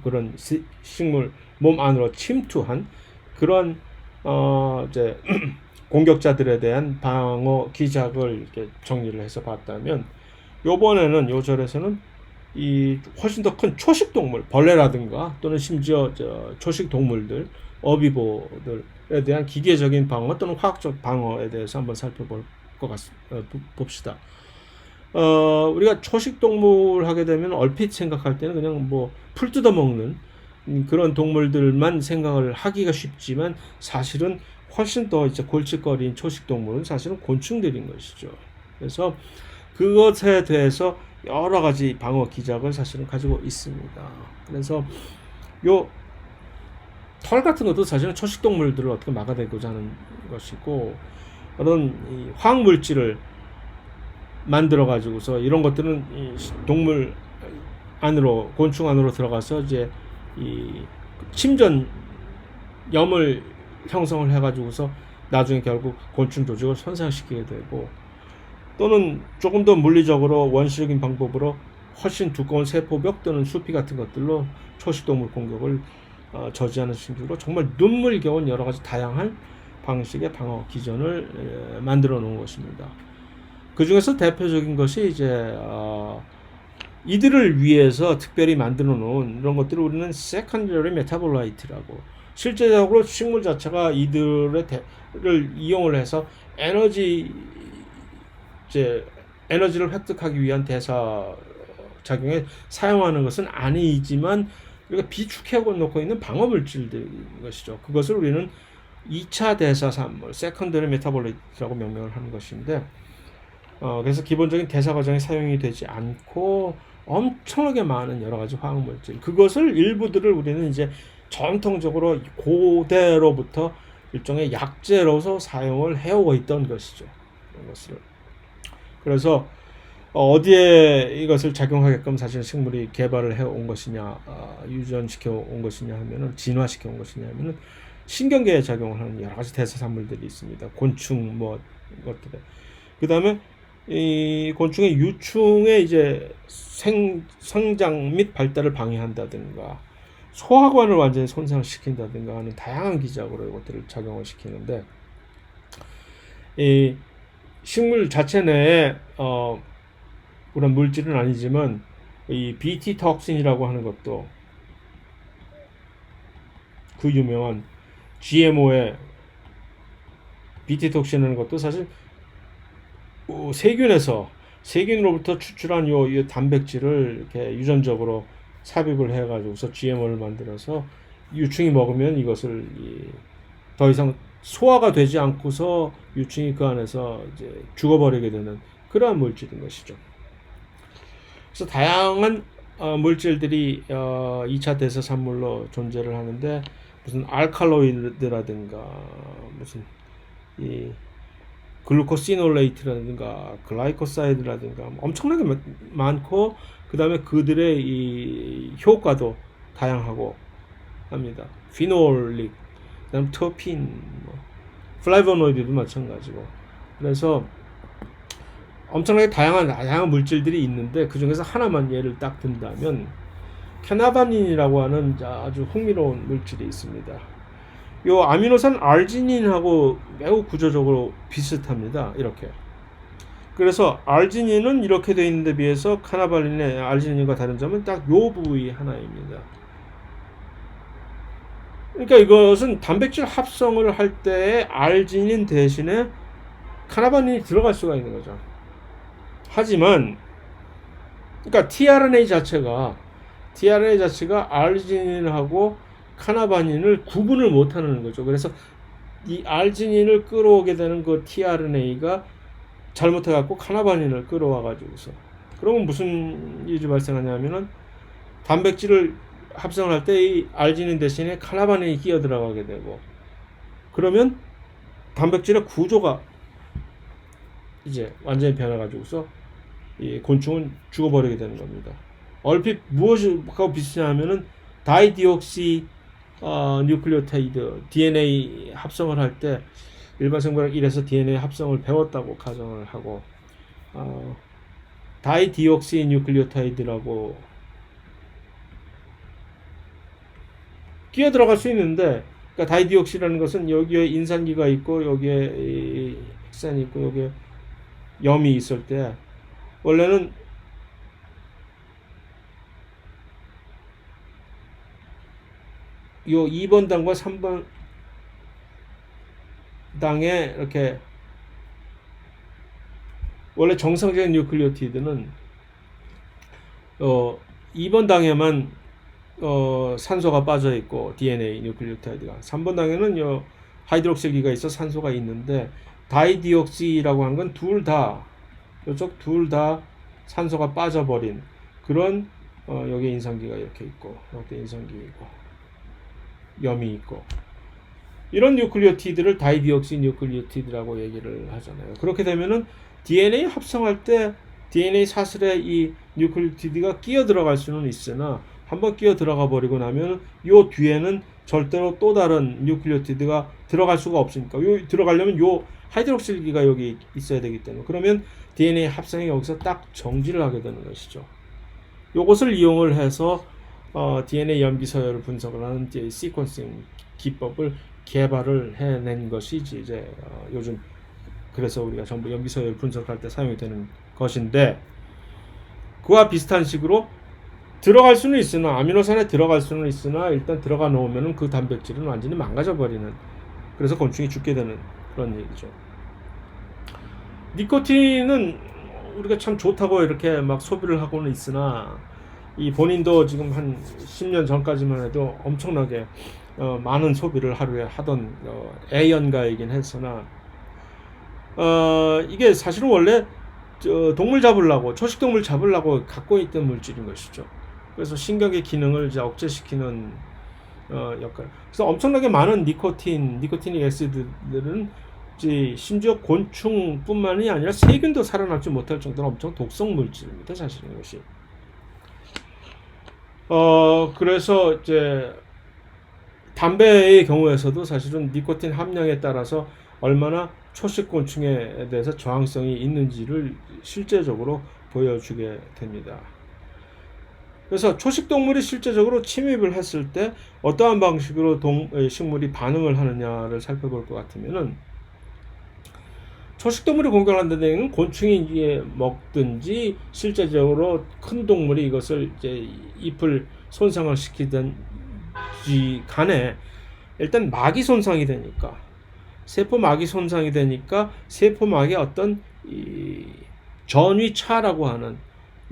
그런 식물 몸 안으로 침투한 그런 이제 공격자들에 대한 방어 기작을 이렇게 정리를 해서 봤다면 요번에는 요 절에서는 이 훨씬 더 큰 초식 동물 벌레라든가 또는 심지어 초식 동물들 어비보들에 대한 기계적인 방어 또는 화학적 방어에 대해서 한번 살펴볼 것 봅시다. 우리가 초식 동물 하게 되면 얼핏 생각할 때는 그냥 뭐 풀 뜯어 먹는 그런 동물들만 생각을 하기가 쉽지만 사실은 훨씬 더 이제 골칫거리인 초식 동물은 사실은 곤충들인 것이죠. 그래서 그것에 대해서 여러 가지 방어 기작을 사실은 가지고 있습니다. 그래서 요 털 같은 것도 사실은 초식 동물들을 어떻게 막아내고자 하는 것이고 그런 화학 물질을 만들어 가지고서 이런 것들은 이 동물 안으로 곤충 안으로 들어가서 이제 이 침전염을 형성을 해 가지고서 나중에 결국 곤충 조직을 손상시키게 되고 또는 조금 더 물리적으로 원시적인 방법으로 훨씬 두꺼운 세포벽 또는 수피 같은 것들로 초식동물 공격을 저지하는 식으로 정말 눈물겨운 여러 가지 다양한 방식의 방어 기전을 만들어 놓은 것입니다. 그 중에서 대표적인 것이 이제 이들을 위해서 특별히 만들어 놓은 이런 것들을 우리는 secondary metabolite라고 실제적으로 식물 자체가 이들을 이용을 해서 에너지를 획득하기 위한 대사 작용에 사용하는 것은 아니지만 우리가 비축해 놓고 있는 방어 물질들인 것이죠. 그것을 우리는 2차 대사산물, secondary metabolite라고 명명을 하는 것인데 그래서 기본적인 대사 과정에 사용이 되지 않고 엄청나게 많은 여러 가지 화학 물질 그것을 일부들을 우리는 이제 전통적으로 고대로부터 일종의 약재로서 사용을 해오고 있던 것이죠. 이런 것을 그래서 어디에 이것을 작용하게끔 사실 식물이 개발을 해온 것이냐, 유전시켜 온 것이냐 하면은 진화시켜 온 것이냐 하면은 신경계에 작용을 하는 여러 가지 대사산물들이 있습니다. 곤충 뭐 것들. 그다음에 이 곤충의 유충의 이제 성장 및 발달을 방해한다든가 소화관을 완전히 손상시킨다든가 하는 다양한 기작으로 이것들을 작용을 시키는데 이 식물 자체 내에 그런 물질은 아니지만 이 BT 톡신이라고 하는 것도 그 유명한 GMO의 BT 톡신이라는 것도 사실 세균으로부터 추출한 요 단백질을 이렇게 유전적으로 삽입을 해가지고서 GMO를 만들어서 유충이 먹으면 이것을 더 이상 소화가 되지 않고서 유충이 그 안에서 이제 죽어버리게 되는 그러한 물질인 것이죠. 그래서 다양한 물질들이 2차 대사산물로 존재를 하는데 무슨 알칼로이드라든가 무슨 이 글루코시놀레이트라든가 글라이코사이드라든가 엄청나게 많고 그 다음에 그들의 이 효과도 다양하고 합니다. 피놀릭, 그다음 터핀, 플라보노이드도 마찬가지고. 그래서 엄청나게 다양한 물질들이 있는데 그 중에서 하나만 예를 딱 든다면 캐나바닌이라고 하는 아주 흥미로운 물질이 있습니다. 요 아미노산 알지닌하고 매우 구조적으로 비슷합니다. 이렇게. 그래서 알지닌은 이렇게 되어 있는데 비해서 카나발린의 알지닌과 다른 점은 딱 요 부위 하나입니다. 그러니까 이것은 단백질 합성을 할 때 알지닌 대신에 카나바닌이 들어갈 수가 있는 거죠. 하지만 그러니까 tRNA 자체가 알지닌하고 카나바닌을 구분을 못하는 거죠. 그래서 이 알지닌을 끌어오게 되는 그 tRNA가 잘못해갖고 카나바닌을 끌어와가지고서 그러면 무슨 일이 발생하냐면은 단백질을 합성할 때 이 알지닌 대신에 카나바닌이 끼어 들어가게 되고 그러면 단백질의 구조가 이제 완전히 변해가지고서 이 곤충은 죽어버리게 되는 겁니다. 얼핏 무엇하고 비슷하냐면은 다이디옥시 뉴클리오타이드 DNA 합성을 할 때 일반 생물학 1에서 DNA 합성을 배웠다고 가정을 하고 다이디옥시 뉴클리오타이드라고 끼어 들어갈 수 있는데 그러니까 다이디옥시라는 것은 여기에 인산기가 있고 여기에 핵산이 있고 여기에 염이 있을 때 원래는 요 2번 당과 3번 당에 이렇게 원래 정상적인 뉴클리오티드는 2번 당에만 산소가 빠져 있고 DNA 뉴클리오타이드가 3번 당에는 하이드록실기가 있어 산소가 있는데 다이디옥시라고 하는 건 이쪽 둘 다 산소가 빠져버린 그런 여기 인산기가 이렇게 있고 여기 인산기 있고 염이 있고 이런 뉴클리오티드를 다이디옥시 뉴클리오티드라고 얘기를 하잖아요. 그렇게 되면은 DNA 합성할 때 DNA 사슬에 이 뉴클리오티드가 끼어 들어갈 수는 있으나 한번 끼어 들어가 버리고 나면 요 뒤에는 절대로 또 다른 뉴클리오티드가 들어갈 수가 없으니까 요 들어가려면 요 하이드록실기가 여기 있어야 되기 때문에 그러면 DNA 합성이 여기서 딱 정지를 하게 되는 것이죠. 요것을 이용을 해서 DNA 염기 서열을 분석을 하는 이제 시퀀싱 기법을 개발을 해낸 것이 이제 요즘 그래서 우리가 전부 염기 서열 분석할 때 사용이 되는 것인데 그와 비슷한 식으로 들어갈 수는 있으나 아미노산에 들어갈 수는 있으나 일단 들어가 놓으면은 그 단백질은 완전히 망가져 버리는 그래서 곤충이 죽게 되는 그런 얘기죠. 니코틴은 우리가 참 좋다고 이렇게 막 소비를 하고는 있으나 이 본인도 지금 한 10년 전까지만 해도 엄청나게 많은 소비를 하루에 하던 애연가이긴 했으나 이게 사실은 원래 동물 잡으려고 초식동물 잡으려고 갖고 있던 물질인 것이죠. 그래서 신경의 기능을 이제 억제시키는 역할. 그래서 엄청나게 많은 니코티닉 애시드들은 이제 심지어 곤충뿐만이 아니라 세균도 살아남지 못할 정도로 엄청 독성 물질입니다. 사실은 이것이. 그래서 이제 담배의 경우에서도 사실은 니코틴 함량에 따라서 얼마나 초식 곤충에 대해서 저항성이 있는지를 실제적으로 보여주게 됩니다. 그래서 초식 동물이 실제적으로 침입을 했을 때 어떠한 방식으로 식물이 반응을 하느냐를 살펴볼 것 같으면은 초식 동물이 공격한다는 얘기는 곤충이 이제 먹든지 실제적으로 큰 동물이 이것을 이제 잎을 손상을 시키든지 간에 일단 막이 손상이 되니까 세포막이 손상이 되니까 세포막의 어떤 이 전위차라고 하는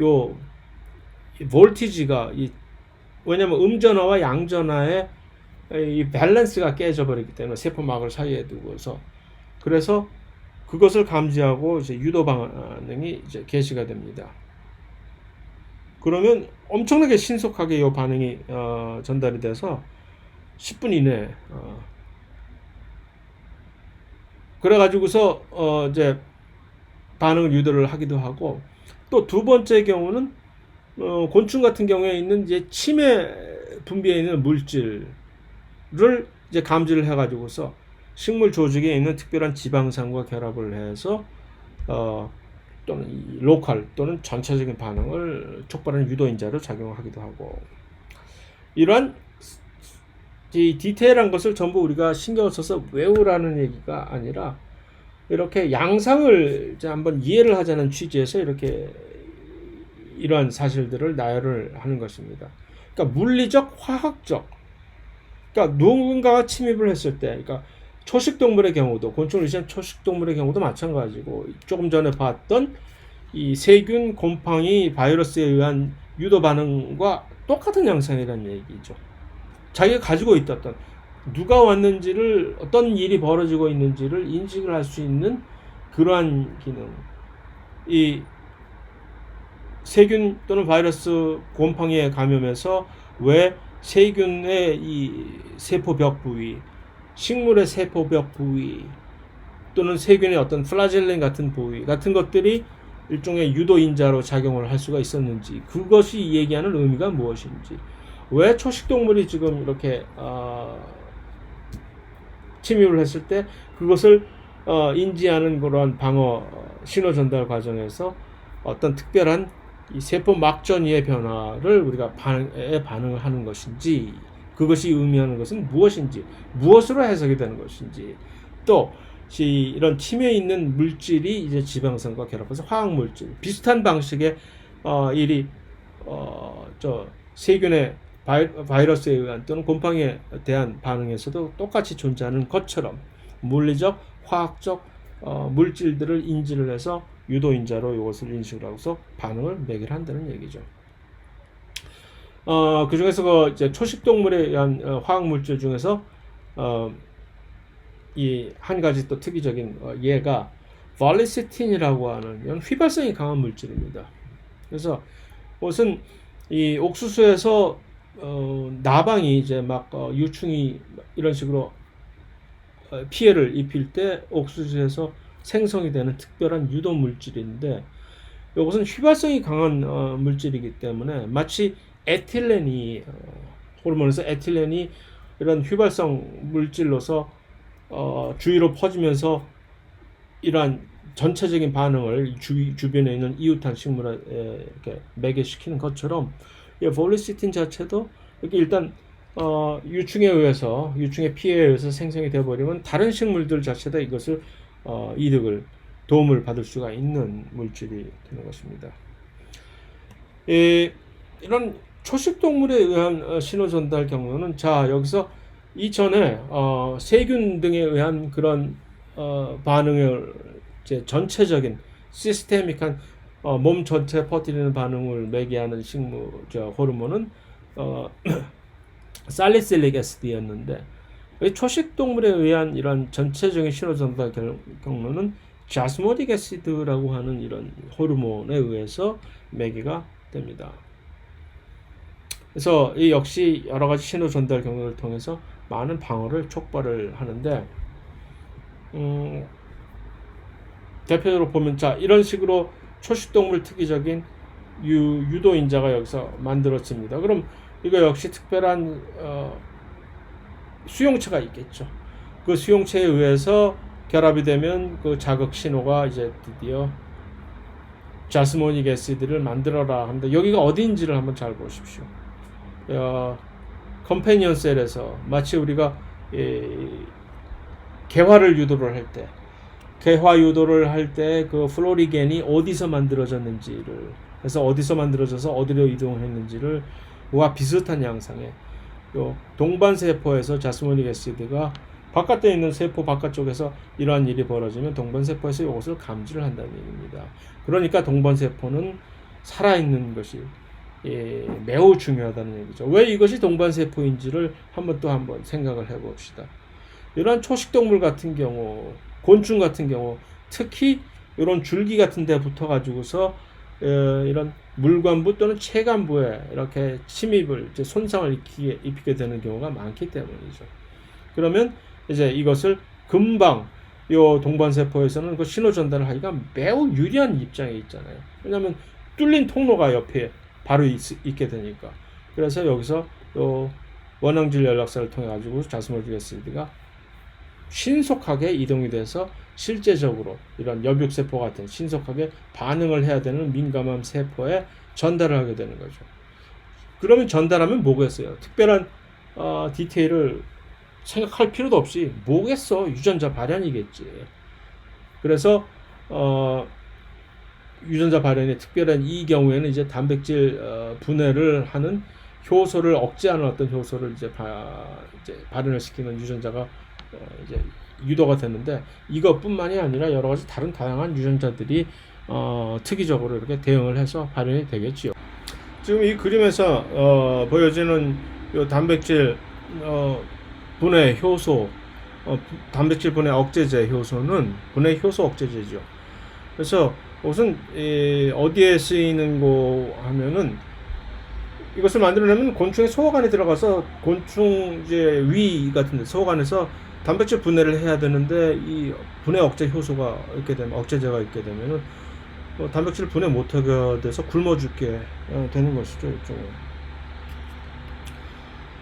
요 볼티지가 왜냐면 음전화와 양전화의 이 밸런스가 깨져버리기 때문에 세포막을 사이에 두고서 그래서 그것을 감지하고 이제 유도 반응이 이제 개시가 됩니다. 그러면 엄청나게 신속하게 이 반응이 전달이 돼서 10분 이내 그래가지고서 이제 반응을 유도를 하기도 하고 또 두 번째 경우는 곤충 같은 경우에 있는 이제 침에 분비해 있는 물질을 이제 감지를 해가지고서 식물 조직에 있는 특별한 지방산과 결합을 해서 또는 로컬 또는 전체적인 반응을 촉발하는 유도인자로 작용하기도 하고 이러한 이 디테일한 것을 전부 우리가 신경을 써서 외우라는 얘기가 아니라 이렇게 양상을 이제 한번 이해를 하자는 취지에서 이렇게 이러한 사실들을 나열을 하는 것입니다. 그러니까 물리적, 화학적 그러니까 누군가가 침입을 했을 때, 그러니까 초식동물의 경우도, 곤충을 의식한 초식동물의 경우도 마찬가지고, 조금 전에 봤던 이 세균, 곰팡이, 바이러스에 의한 유도 반응과 똑같은 양상이라는 얘기죠. 자기가 가지고 있던 누가 왔는지를, 어떤 일이 벌어지고 있는지를 인식을 할 수 있는 그러한 기능. 이 세균 또는 바이러스, 곰팡이에 감염해서 왜 세균의 이 세포벽 부위, 식물의 세포벽 부위, 또는 세균의 어떤 플라젤린 같은 부위 같은 것들이 일종의 유도인자로 작용을 할 수가 있었는지, 그것이 얘기하는 의미가 무엇인지, 왜 초식동물이 지금 이렇게 침입을 했을 때 그것을 인지하는 그러한 방어 신호 전달 과정에서 어떤 특별한 이 세포 막전이의 변화를 우리가 반응을 하는 것인지, 그것이 의미하는 것은 무엇인지, 무엇으로 해석이 되는 것인지, 또 이런 침에 있는 물질이 이제 지방산과 결합해서 화학 물질, 비슷한 방식의 일이 세균의 바이러스에 의한 또는 곰팡이에 대한 반응에서도 똑같이 존재하는 것처럼 물리적, 화학적 물질들을 인지를 해서 유도인자로 이것을 인식을 하고서 반응을 매개한다는 얘기죠. 그 중에서 이제 초식동물에 의한 화학 물질 중에서 이 한 가지 또 특이적인 예가 발리세틴이라고 하는 이런 휘발성이 강한 물질입니다. 그래서 무슨 이 옥수수에서 나방이 이제 막 유충이 이런 식으로 피해를 입힐 때 옥수수에서 생성이 되는 특별한 유도 물질인데, 이것은 휘발성이 강한 물질이기 때문에 마치 에틸렌이 호르몬에서 에틸렌이 이런 휘발성 물질로서 주위로 퍼지면서 이러한 전체적인 반응을 주변에 있는 이웃한 식물에 이렇게 매개시키는 것처럼, 이 볼리시틴 자체도 이렇게 일단 유충에 의해서, 유충의 피해에 의해서 생성이 되어버리면 다른 식물들 자체도 이것을 도움을 받을 수가 있는 물질이 되는 것입니다. 이런 초식동물에 의한 신호 전달 경로는, 자 여기서 이전에 세균 등에 의한 그런 반응을 이제 전체적인 시스테믹한 몸 전체에 퍼뜨리는 반응을 매개하는 호르몬은 살리실릭 애시드였는데, 초식동물에 의한 이런 전체적인 신호 전달 경로는 자스모닉 애시드라고 하는 이런 호르몬에 의해서 매개가 됩니다. 그래서 이 역시 여러 가지 신호 전달 경로를 통해서 많은 방어를 촉발을 하는데, 대표적으로 보면, 자 이런 식으로 초식동물 특이적인 유도인자가 여기서 만들어집니다. 그럼 이거 역시 특별한 수용체가 있겠죠. 그 수용체에 의해서 결합이 되면 그 자극 신호가 이제 드디어 자스모닉 애시드를 만들어라 합니다. 여기가 어디인지를 한번 잘 보십시오. 컴패니언 셀에서 마치 우리가 개화를 유도를 할 때, 개화 유도를 할 때 그 플로리겐이 어디서 만들어졌는지를 해서, 어디서 만들어져서 어디로 이동했는지를 와 비슷한 양상의 동반세포에서 자스모닉 애시드가 바깥에 있는 세포 바깥쪽에서 이러한 일이 벌어지면 동반세포에서 이것을 감지를 한다는 얘기입니다. 그러니까 동반세포는 살아있는 것이 매우 중요하다는 얘기죠. 왜 이것이 동반세포인지를 한번 생각을 해봅시다. 이러한 초식동물 같은 경우, 곤충 같은 경우, 특히 이런 줄기 같은 데 붙어 가지고서 이런 물관부 또는 체관부에 이렇게 침입을, 이제 손상을 입히게 되는 경우가 많기 때문이죠. 그러면 이제 이것을 금방 요 동반세포에서는 그 신호 전달을 하기가 매우 유리한 입장에 있잖아요. 왜냐하면 뚫린 통로가 옆에 바로 있게 되니까. 그래서 여기서 요 원형질 연락사를 통해 가지고 자스모닉 애시드가 신속하게 이동이 돼서 실제적으로 이런 여백세포 같은 신속하게 반응을 해야 되는 민감한 세포에 전달을 하게 되는 거죠. 그러면 전달하면 뭐겠어요? 특별한 디테일을 생각할 필요도 없이 뭐겠어? 유전자 발현이겠지. 그래서 유전자 발현의 특별한 이 경우에는 이제 단백질 분해를 하는 효소를 억제하는 어떤 효소를 이제 발현을 시키는 유전자가 이제 유도가 되는데, 이것뿐만이 아니라 여러 가지 다른 다양한 유전자들이 특이적으로 이렇게 대응을 해서 발현이 되겠지요. 지금 이 그림에서 보여지는 요 단백질 분해 효소, 단백질 분해 억제제 효소는 분해 효소 억제제죠. 그래서 우선 어디에 쓰이는 거 하면은, 이것을 만들어내면 곤충의 소화관에 들어가서 곤충 이제 위 같은데 소화관에서 단백질 분해를 해야 되는데, 이 분해 억제 효소가 있게 되면, 억제제가 있게 되면은 단백질 분해 못하게 돼서 굶어 죽게 되는 것이죠. 일종의.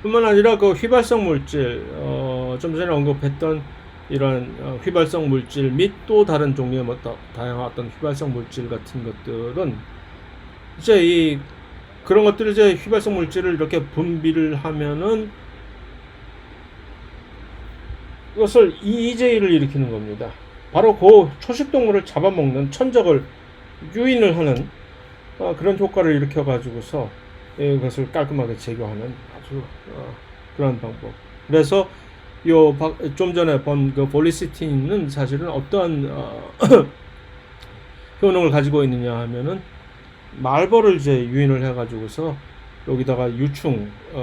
뿐만 아니라 그 휘발성 물질, 좀 전에 언급했던 이런 휘발성 물질 및 또 다른 종류의 다양한 어떤 휘발성 물질 같은 것들은 이제 그런 것들을 이제 휘발성 물질을 이렇게 분비를 하면은 이것을 EJ를 일으키는 겁니다. 바로 그 초식동물을 잡아먹는 천적을 유인을 하는 그런 효과를 일으켜 가지고서 이것을 깔끔하게 제거하는 아주 그런 방법. 그래서 좀 전에 본 그 볼리시틴은 사실은 어떠한 효능을 가지고 있느냐 하면은, 말벌을 이제 유인을 해 가지고서 여기다가 유충에다가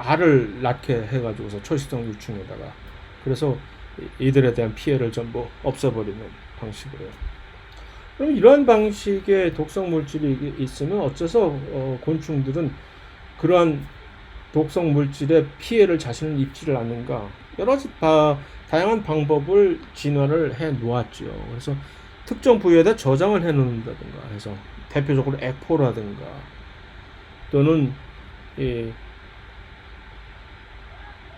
알을 낳게 해 가지고서 초식성 유충에다가, 그래서 이들에 대한 피해를 전부 없애버리는 방식으로요. 그럼 이러한 방식의 독성 물질이 있으면 어째서 곤충들은 그러한 독성 물질의 피해를 자신은 입지를 않는가? 여러 가지 다양한 방법을 진화를 해 놓았죠. 그래서 특정 부위에다 저장을 해 놓는다든가 해서, 대표적으로 에포라든가, 또는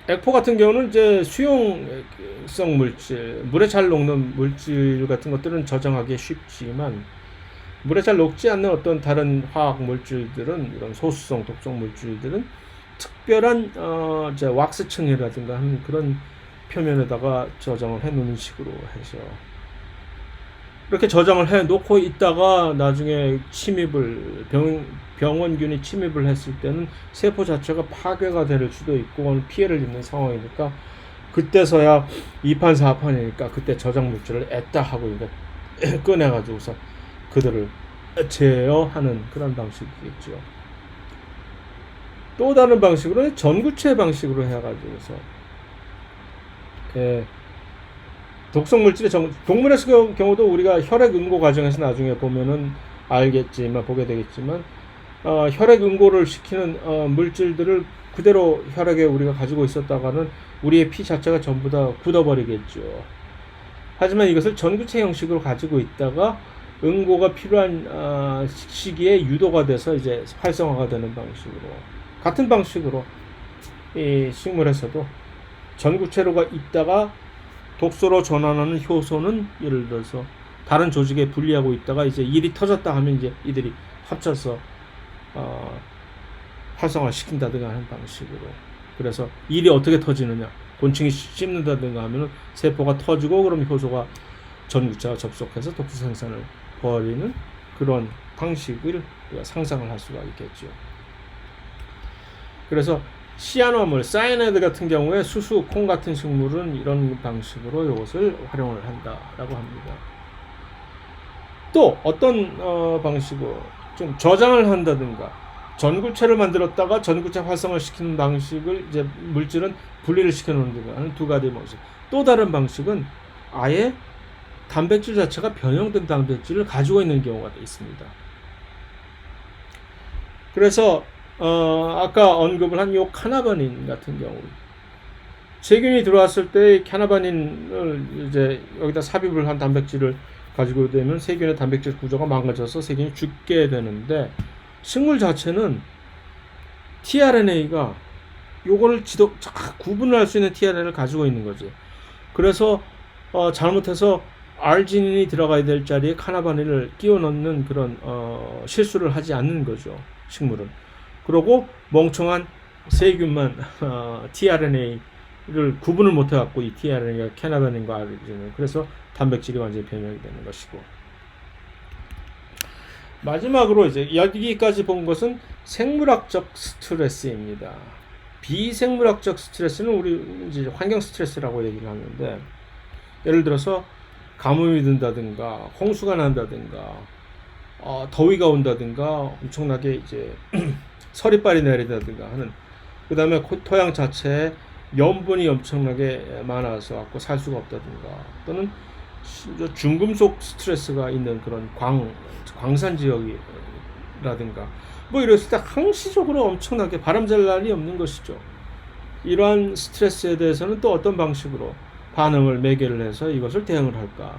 에포 같은 경우는 이제 수용성 물질, 물에 잘 녹는 물질 같은 것들은 저장하기 쉽지만, 물에 잘 녹지 않는 어떤 다른 화학 물질들은, 이런 소수성 독성 물질들은 특별한 이제 왁스층이라든가 하는 그런 표면에다가 저장을 해 놓는 식으로 해서, 이렇게 저장을 해 놓고 있다가 나중에 병원균이 침입을 했을 때는 세포 자체가 파괴가 될 수도 있고 피해를 입는 상황이니까, 그때서야 2판 4판이니까 그때 저장 물질을 애따 하고 이제 꺼내 가지고서 그들을 제어하는 그런 방식이겠죠. 또 다른 방식으로는 전구체 방식으로 해 가지고서 독성 물질의 동물의 경우도 우리가 혈액 응고 과정에서 나중에 보면은 보게 되겠지만, 혈액 응고를 시키는 물질들을 그대로 혈액에 우리가 가지고 있었다가는 우리의 피 자체가 전부 다 굳어버리겠죠. 하지만 이것을 전구체 형식으로 가지고 있다가 응고가 필요한 시기에 유도가 돼서 이제 활성화가 되는 방식으로, 같은 방식으로 이 식물에서도 전구체로가 있다가 독소로 전환하는 효소는 예를 들어서 다른 조직에 분리하고 있다가 이제 일이 터졌다 하면 이제 이들이 합쳐서 활성화 시킨다든가 하는 방식으로. 그래서 일이 어떻게 터지느냐, 곤충이 씹는다든가 하면 세포가 터지고, 그럼 효소가 전구체와 접속해서 독소 생산을 벌이는 그런 방식을 우리가 상상을 할 수가 있겠죠. 그래서 시아노물, 사이나이드 같은 경우에 수수, 콩 같은 식물은 이런 방식으로 이것을 활용을 한다라고 합니다. 또 어떤 방식으로 좀 저장을 한다든가, 전구체를 만들었다가 전구체 활성화를 시키는 방식을 이제 물질은 분리를 시켜 놓는다든가 하는 두 가지 방식. 또 다른 방식은 아예 단백질 자체가 변형된 단백질을 가지고 있는 경우가 있습니다. 그래서 아까 언급을 한 요 카나바닌 같은 경우, 세균이 들어왔을 때 카나바닌을 이제 여기다 삽입을 한 단백질을 가지고 되면 세균의 단백질 구조가 망가져서 세균이 죽게 되는데, 식물 자체는 tRNA가 요거를 구분을 할 수 있는 tRNA를 가지고 있는 거지. 그래서 잘못해서 아르지닌이 들어가야 될 자리에 카나바닌을 끼워 넣는 그런 실수를 하지 않는 거죠, 식물은. 그러고 멍청한 세균만 tRNA를 구분을 못해 갖고 이 tRNA가 카나바닌과 아르지닌, 그래서 단백질이 완전히 변형이 되는 것이고. 마지막으로 이제 여기까지 본 것은 생물학적 스트레스입니다. 비생물학적 스트레스는 우리 이제 환경 스트레스라고 얘기를 하는데, 예를 들어서 가뭄이 든다든가 홍수가 난다든가 더위가 온다든가 엄청나게 이제 서리빨이 내린다든가 하는, 그 다음에 토양 자체에 염분이 엄청나게 많아서 갖고 살 수가 없다든가, 또는 중금속 스트레스가 있는 그런 광산 지역이라든가 뭐 이랬을 때 항시적으로 엄청나게 바람잘 날이 없는 것이죠. 이러한 스트레스에 대해서는 또 어떤 방식으로 반응을 매개를 해서 이것을 대응을 할까?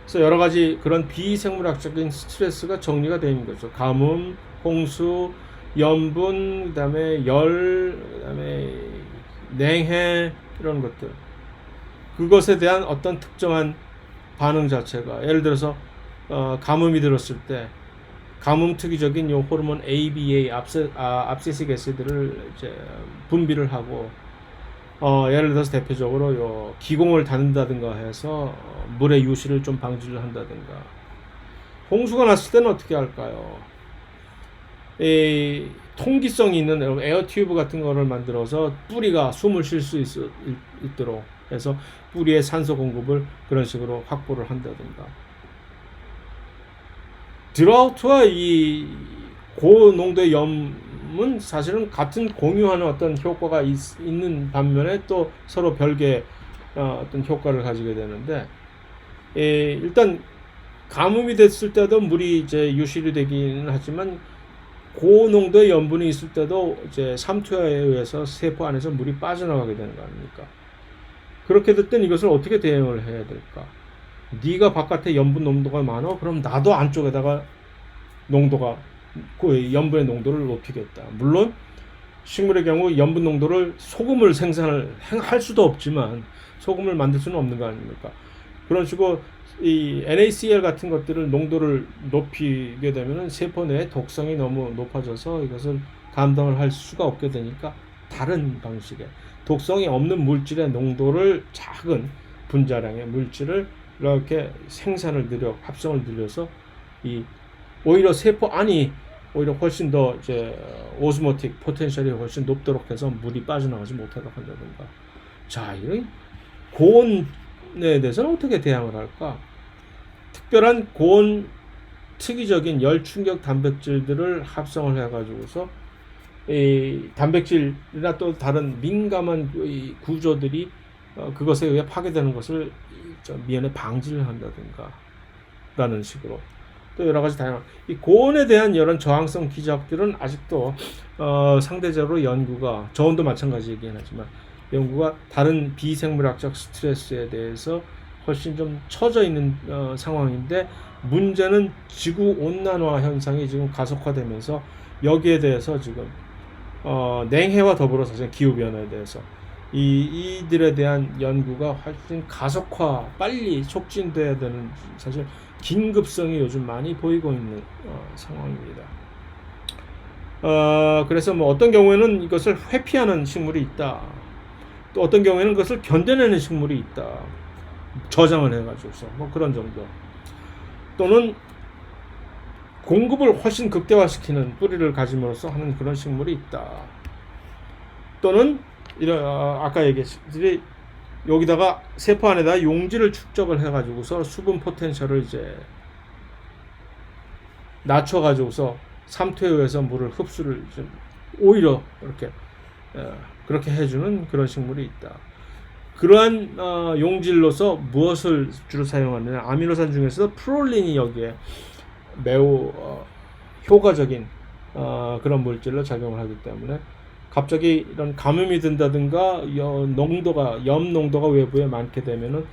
그래서 여러 가지 그런 비생물학적인 스트레스가 정리가 되는 거죠. 가뭄, 홍수, 염분, 그다음에 열, 그다음에 냉해, 이런 것들. 그것에 대한 어떤 특정한 반응 자체가, 예를 들어서 가뭄이 들었을 때 가뭄 특이적인 요 호르몬 ABA, 압세식 애시드를 이제 분비를 하고, 예를 들어서 대표적으로 요 기공을 닫는다든가 해서 물의 유실을 좀 방지를 한다든가. 홍수가 났을 때는 어떻게 할까요? 이 통기성이 있는 에어 튜브 같은 거를 만들어서 뿌리가 숨을 쉴 수 있도록 해서 뿌리의 산소 공급을 그런 식으로 확보를 한다든가. 드라우트와 이 고농도의 염은 사실은 같은 공유하는 어떤 효과가 있는 반면에 또 서로 별개의 어떤 효과를 가지게 되는데, 일단 가뭄이 됐을 때도 물이 이제 유실이 되기는 하지만 고농도의 염분이 있을 때도 이제 삼투압에 의해서 세포 안에서 물이 빠져나가게 되는 거 아닙니까? 그렇게 될 땐 이것을 어떻게 대응을 해야 될까? 네가 바깥에 염분 농도가 많아? 그럼 나도 안쪽에다가 그 염분의 농도를 높이겠다. 물론 식물의 경우 염분 농도를 소금을 생산을 할 수도 없지만 소금을 만들 수는 없는 거 아닙니까? 그런 식으로 이 NaCl 같은 것들을 농도를 높이게 되면은 세포 내의 독성이 너무 높아져서 이것을 감당을 할 수가 없게 되니까 다른 방식의 독성이 없는 물질의 농도를, 작은 분자량의 물질을 이렇게 합성을 늘려서 오히려 세포 안이 오히려 훨씬 더 이제 오스모틱 포텐셜이 훨씬 높도록 해서 물이 빠져나가지 못하도록 한다든가. 자, 이런 고온에 대해서는 어떻게 대응을 할까? 특별한 고온 특이적인 열 충격 단백질들을 합성을 해가지고서 이 단백질이나 또 다른 민감한 이 구조들이 그것에 의해 파괴되는 것을 미연에 방지를 한다든가 라는 식으로, 또 여러 가지 다양한 이 고온에 대한 이런 저항성 기작들은 아직도 상대적으로 연구가, 저온도 마찬가지이긴 하지만 연구가 다른 비생물학적 스트레스에 대해서 훨씬 좀 처져 있는 상황인데, 문제는 지구 온난화 현상이 지금 가속화되면서 여기에 대해서 지금 냉해와 더불어서 기후 변화에 대해서 이들에 대한 연구가 훨씬 빨리 촉진돼야 되는, 사실 긴급성이 요즘 많이 보이고 있는 상황입니다. 그래서 뭐 어떤 경우에는 이것을 회피하는 식물이 있다. 또 어떤 경우에는 그것을 견뎌내는 식물이 있다. 저장을 해가지고서 뭐 그런 정도. 또는 공급을 훨씬 극대화시키는 뿌리를 가짐으로써 하는 그런 식물이 있다. 또는 아까 얘기했듯이 여기다가 세포 안에다 용질을 축적을 해가지고서 수분 포텐셜을 이제 낮춰가지고서 삼투에 의해서 물을 흡수를 좀 오히려 이렇게 그렇게 해주는 그런 식물이 있다. 그러한 용질로서 무엇을 주로 사용하느냐? 아미노산 중에서 프롤린이 여기에 매우 효과적인 그런 물질로 작용을 하기 때문에, 갑자기 이런 가뭄이 든다든가 염 농도가 외부에 많게 되면은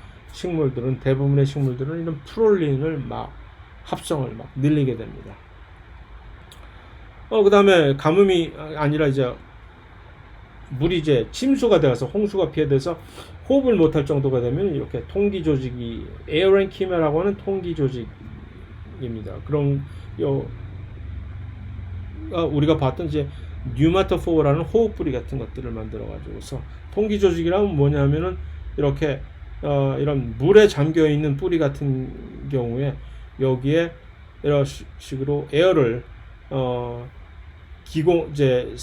대부분의 식물들은 이런 프롤린을 합성을 늘리게 됩니다. 그 다음에 가뭄이 아니라 이제 물이 이제 침수가 되어서 홍수가 피해돼서 호흡을 못할 정도가 되면 이렇게 통기 조직이, 에어랭키메라고 하는 통기 조직입니다. 그런 우리가 봤던 이제 뉴마토포라는 호흡부리 같은 것들을 만들어 가지고서, 통기 조직이라면 뭐냐면은 이렇게 이런 물에 잠겨 있는 뿌리 같은 경우에 여기에 이런 식으로 에어를 기공 이제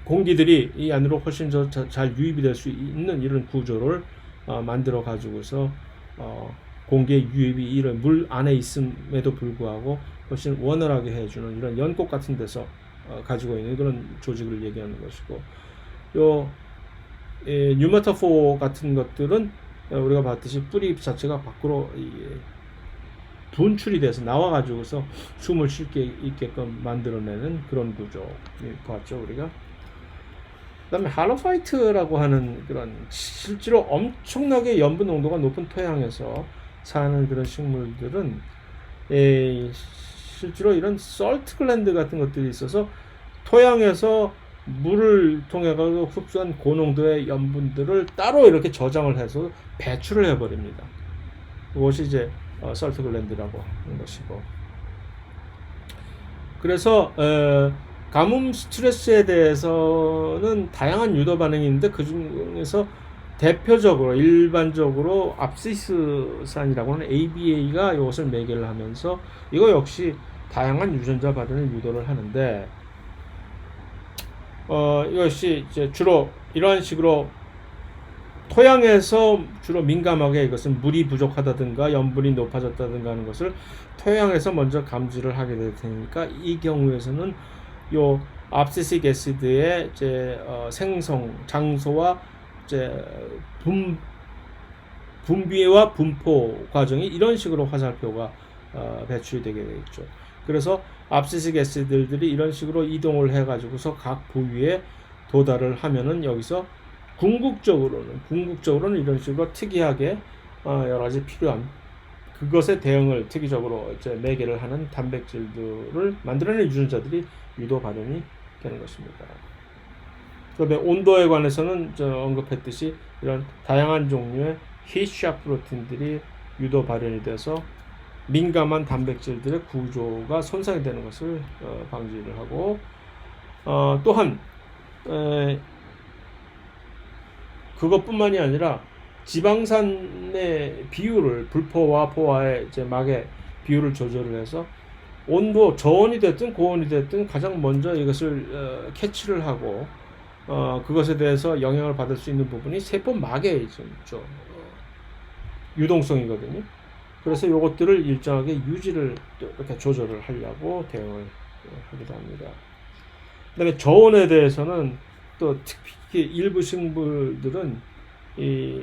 공기들이 이 안으로 훨씬 더 잘 유입이 될 수 있는 이런 구조를 만들어 가지고서 공기의 유입이 이런 물 안에 있음에도 불구하고 훨씬 원활하게 해주는 이런 연꽃 같은 데서 가지고 있는 그런 조직을 얘기하는 것이고, 요 뉴마타포 같은 것들은 우리가 봤듯이 뿌리 자체가 밖으로 분출이 돼서 나와 가지고서 숨을 쉴 게 있게끔 만들어내는 그런 구조 봤죠 우리가. 그다음에 할로파이트라고 하는 그런 실제로 엄청나게 염분 농도가 높은 토양에서 사는 그런 식물들은 실제로 이런 솔트 글랜드 같은 것들이 있어서 토양에서 물을 통해 가지고 흡수한 고농도의 염분들을 따로 이렇게 저장을 해서 배출을 해버립니다. 그것이 이제 솔트 글랜드라고 하는 것이고, 그래서 가뭄 스트레스에 대해서는 다양한 유도 반응이 있는데 그 중에서 대표적으로 일반적으로 압시스산이라고 하는 ABA가 이것을 매개를 하면서 이거 역시 다양한 유전자 발현을 유도를 하는데, 이것이 이제 주로 이러한 식으로 토양에서 주로 민감하게 이것은 물이 부족하다든가 염분이 높아졌다든가 하는 것을 토양에서 먼저 감지를 하게 될 테니까, 이 경우에서는 요 압시식 애시드의 이제 생성 장소와 이제 분비와 분포 과정이 이런 식으로 화살표가 배출이 되게 되겠죠. 그래서 압시식 애시드들이 이런 식으로 이동을 해가지고서 각 부위에 도달을 하면은 여기서 궁극적으로는 이런 식으로 특이하게 여러 가지 필요한 그것에 대응을 특이적으로 이제 매개를 하는 단백질들을 만들어내는 유전자들이 유도 발현이 되는 것입니다. 그다음에 온도에 관해서는 언급했듯이 이런 다양한 종류의 히트샵 프로틴들이 유도 발현이 돼서 민감한 단백질들의 구조가 손상이 되는 것을 방지를 하고, 또한 그것뿐만이 아니라 지방산의 비율을 불포와 포화의 이제 막의 비율을 조절을 해서 온도 저온이 됐든 고온이 됐든 가장 먼저 이것을 캐치를 하고 그것에 대해서 영향을 받을 수 있는 부분이 세포막에 있죠. 유동성이거든요. 그래서 이것들을 일정하게 유지를 이렇게 조절을 하려고 대응을 하기도 합니다. 그다음에 저온에 대해서는 또 특히 일부 식물들은 이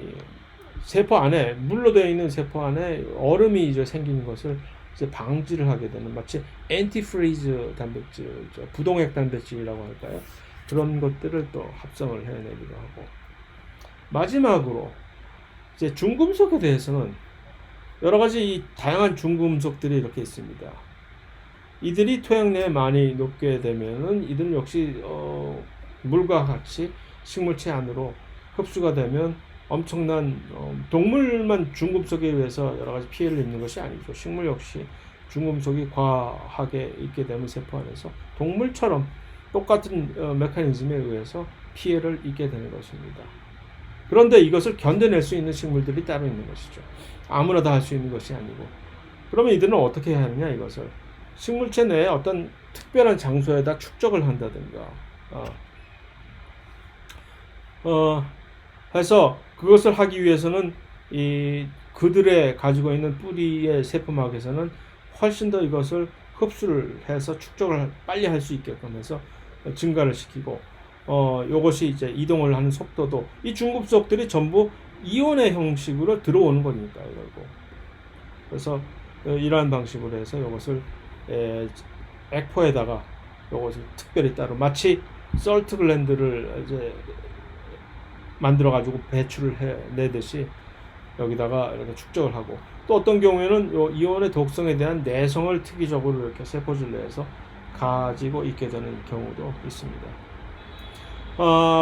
세포 안에 물로 되어 있는 세포 안에 얼음이 이제 생기는 것을 이제 방지를 하게 되는, 마치 엔티프리즈 단백질, 부동액 단백질이라고 할까요? 그런 것들을 또 합성을 해내기도 하고, 마지막으로 이제 중금속에 대해서는 여러 가지 다양한 중금속들이 이렇게 있습니다. 이들이 토양 내에 많이 녹게 되면은 이들 역시 물과 같이 식물체 안으로 흡수가 되면 엄청난 동물만 중금속에 의해서 여러 가지 피해를 입는 것이 아니죠. 식물 역시 중금속이 과하게 있게 되면 세포 안에서 동물처럼 똑같은 메커니즘에 의해서 피해를 입게 되는 것입니다. 그런데 이것을 견뎌낼 수 있는 식물들이 따로 있는 것이죠. 아무나 다 할 수 있는 것이 아니고, 그러면 이들은 어떻게 해야 하느냐, 이것을 식물체 내에 어떤 특별한 장소에다 축적을 한다든가 해서 그것을 하기 위해서는 그들의 가지고 있는 뿌리의 세포막에서는 훨씬 더 이것을 흡수를 해서 축적을 빨리 할 수 있게끔 해서 증가를 시키고, 요것이 이제 이동을 하는 속도도, 이 중급속들이 전부 이온의 형식으로 들어오는 거니까요, 결국. 그래서 이러한 방식으로 해서 이것을 액포에다가 이것을 특별히 따로 마치 솔트 글랜드를 이제 만들어 가지고 배출을 해내듯이 여기다가 이렇게 축적을 하고, 또 어떤 경우에는 요 이온의 독성에 대한 내성을 특이적으로 이렇게 세포질 내에서 가지고 있게 되는 경우도 있습니다.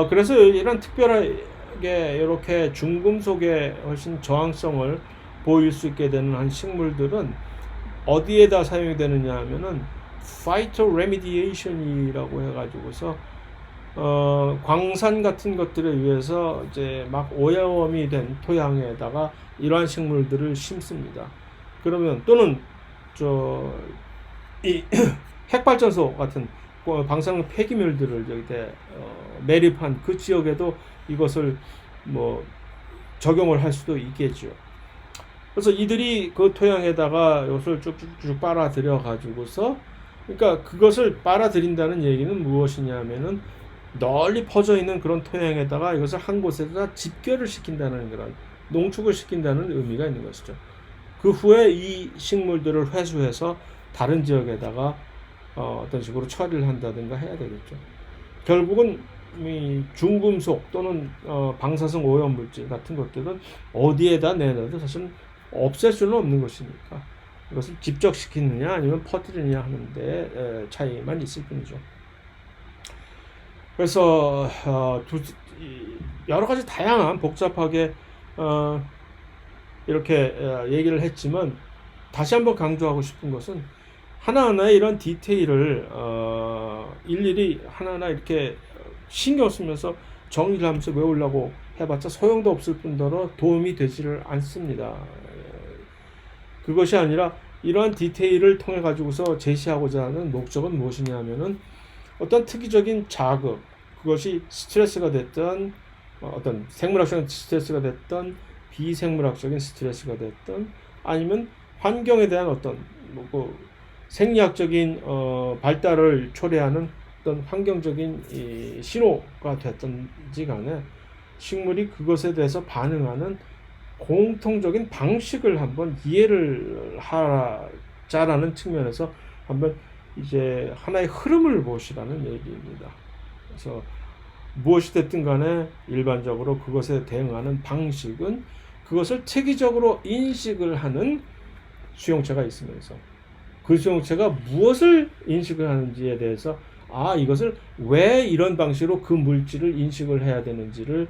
그래서 이런 특별하게 이렇게 중금속에 훨씬 저항성을 보일 수 있게 되는 한 식물들은 어디에다 사용이 되느냐 하면은 파이토레미디에이션이라고 해가지고서 광산 같은 것들에 의해서 이제 막 오염이 된 토양에다가 이러한 식물들을 심습니다. 그러면 또는 이 핵발전소 같은 방사능 폐기물들을 매립한 그 지역에도 이것을 뭐 적용을 할 수도 있겠죠. 그래서 이들이 그 토양에다가 이것을 쭉쭉쭉 빨아들여 가지고서, 그러니까 그것을 빨아들인다는 얘기는 무엇이냐면은 널리 퍼져 있는 그런 토양에다가 이것을 한 곳에다 집결을 시킨다는, 그런 농축을 시킨다는 의미가 있는 것이죠. 그 후에 이 식물들을 회수해서 다른 지역에다가 어떤 식으로 처리를 한다든가 해야 되겠죠. 결국은 이 중금속 또는 방사성 오염물질 같은 것들은 어디에다 내놔도 사실 없앨 수는 없는 것이니까 이것을 집적시키느냐 아니면 퍼뜨리느냐 하는데 차이만 있을 뿐이죠. 그래서 여러 가지 다양한 복잡하게 이렇게 얘기를 했지만, 다시 한번 강조하고 싶은 것은 하나하나의 이런 디테일을 일일이 하나하나 이렇게 신경 쓰면서 정리를 하면서 외우려고 해봤자 소용도 없을 뿐더러 도움이 되지를 않습니다. 그것이 아니라 이러한 디테일을 통해 가지고서 제시하고자 하는 목적은 무엇이냐 하면은 어떤 특이적인 자극, 그것이 스트레스가 됐던 어떤 생물학적인 스트레스가 됐던 비생물학적인 스트레스가 됐던 아니면 환경에 대한 어떤 생리학적인 발달을 초래하는 어떤 환경적인 신호가 됐던지 간에 식물이 그것에 대해서 반응하는 공통적인 방식을 한번 이해를 하자라는 측면에서 한번 이제 하나의 흐름을 보시라는 얘기입니다. 그래서 무엇이 됐든 간에 일반적으로 그것에 대응하는 방식은 그것을 체계적으로 인식을 하는 수용체가 있으면서 그 수용체가 무엇을 인식을 하는지에 대해서 이것을 왜 이런 방식으로 그 물질을 인식을 해야 되는지를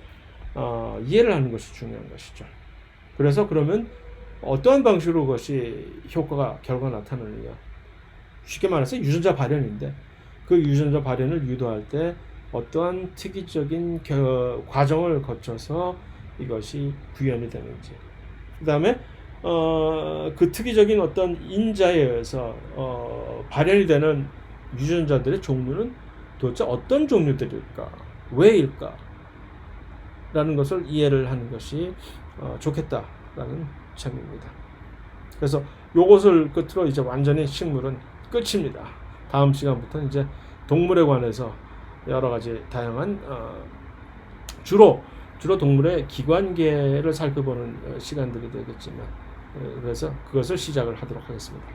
이해를 하는 것이 중요한 것이죠. 그래서 그러면 어떠한 방식으로 그것이 결과가 나타나느냐, 쉽게 말해서 유전자 발현인데 그 유전자 발현을 유도할 때 어떠한 특이적인 과정을 거쳐서 이것이 구현이 되는지, 그 다음에 그 특이적인 어떤 인자에 의해서 발현이 되는 유전자들의 종류는 도대체 어떤 종류들일까, 왜일까 라는 것을 이해를 하는 것이 좋겠다라는 점입니다. 그래서 요것을 끝으로 이제 완전히 식물은 끝입니다. 다음 시간부터 이제 동물에 관해서 여러 가지 다양한 주로 동물의 기관계를 살펴보는 시간들이 되겠지만, 그래서 그것을 시작을 하도록 하겠습니다.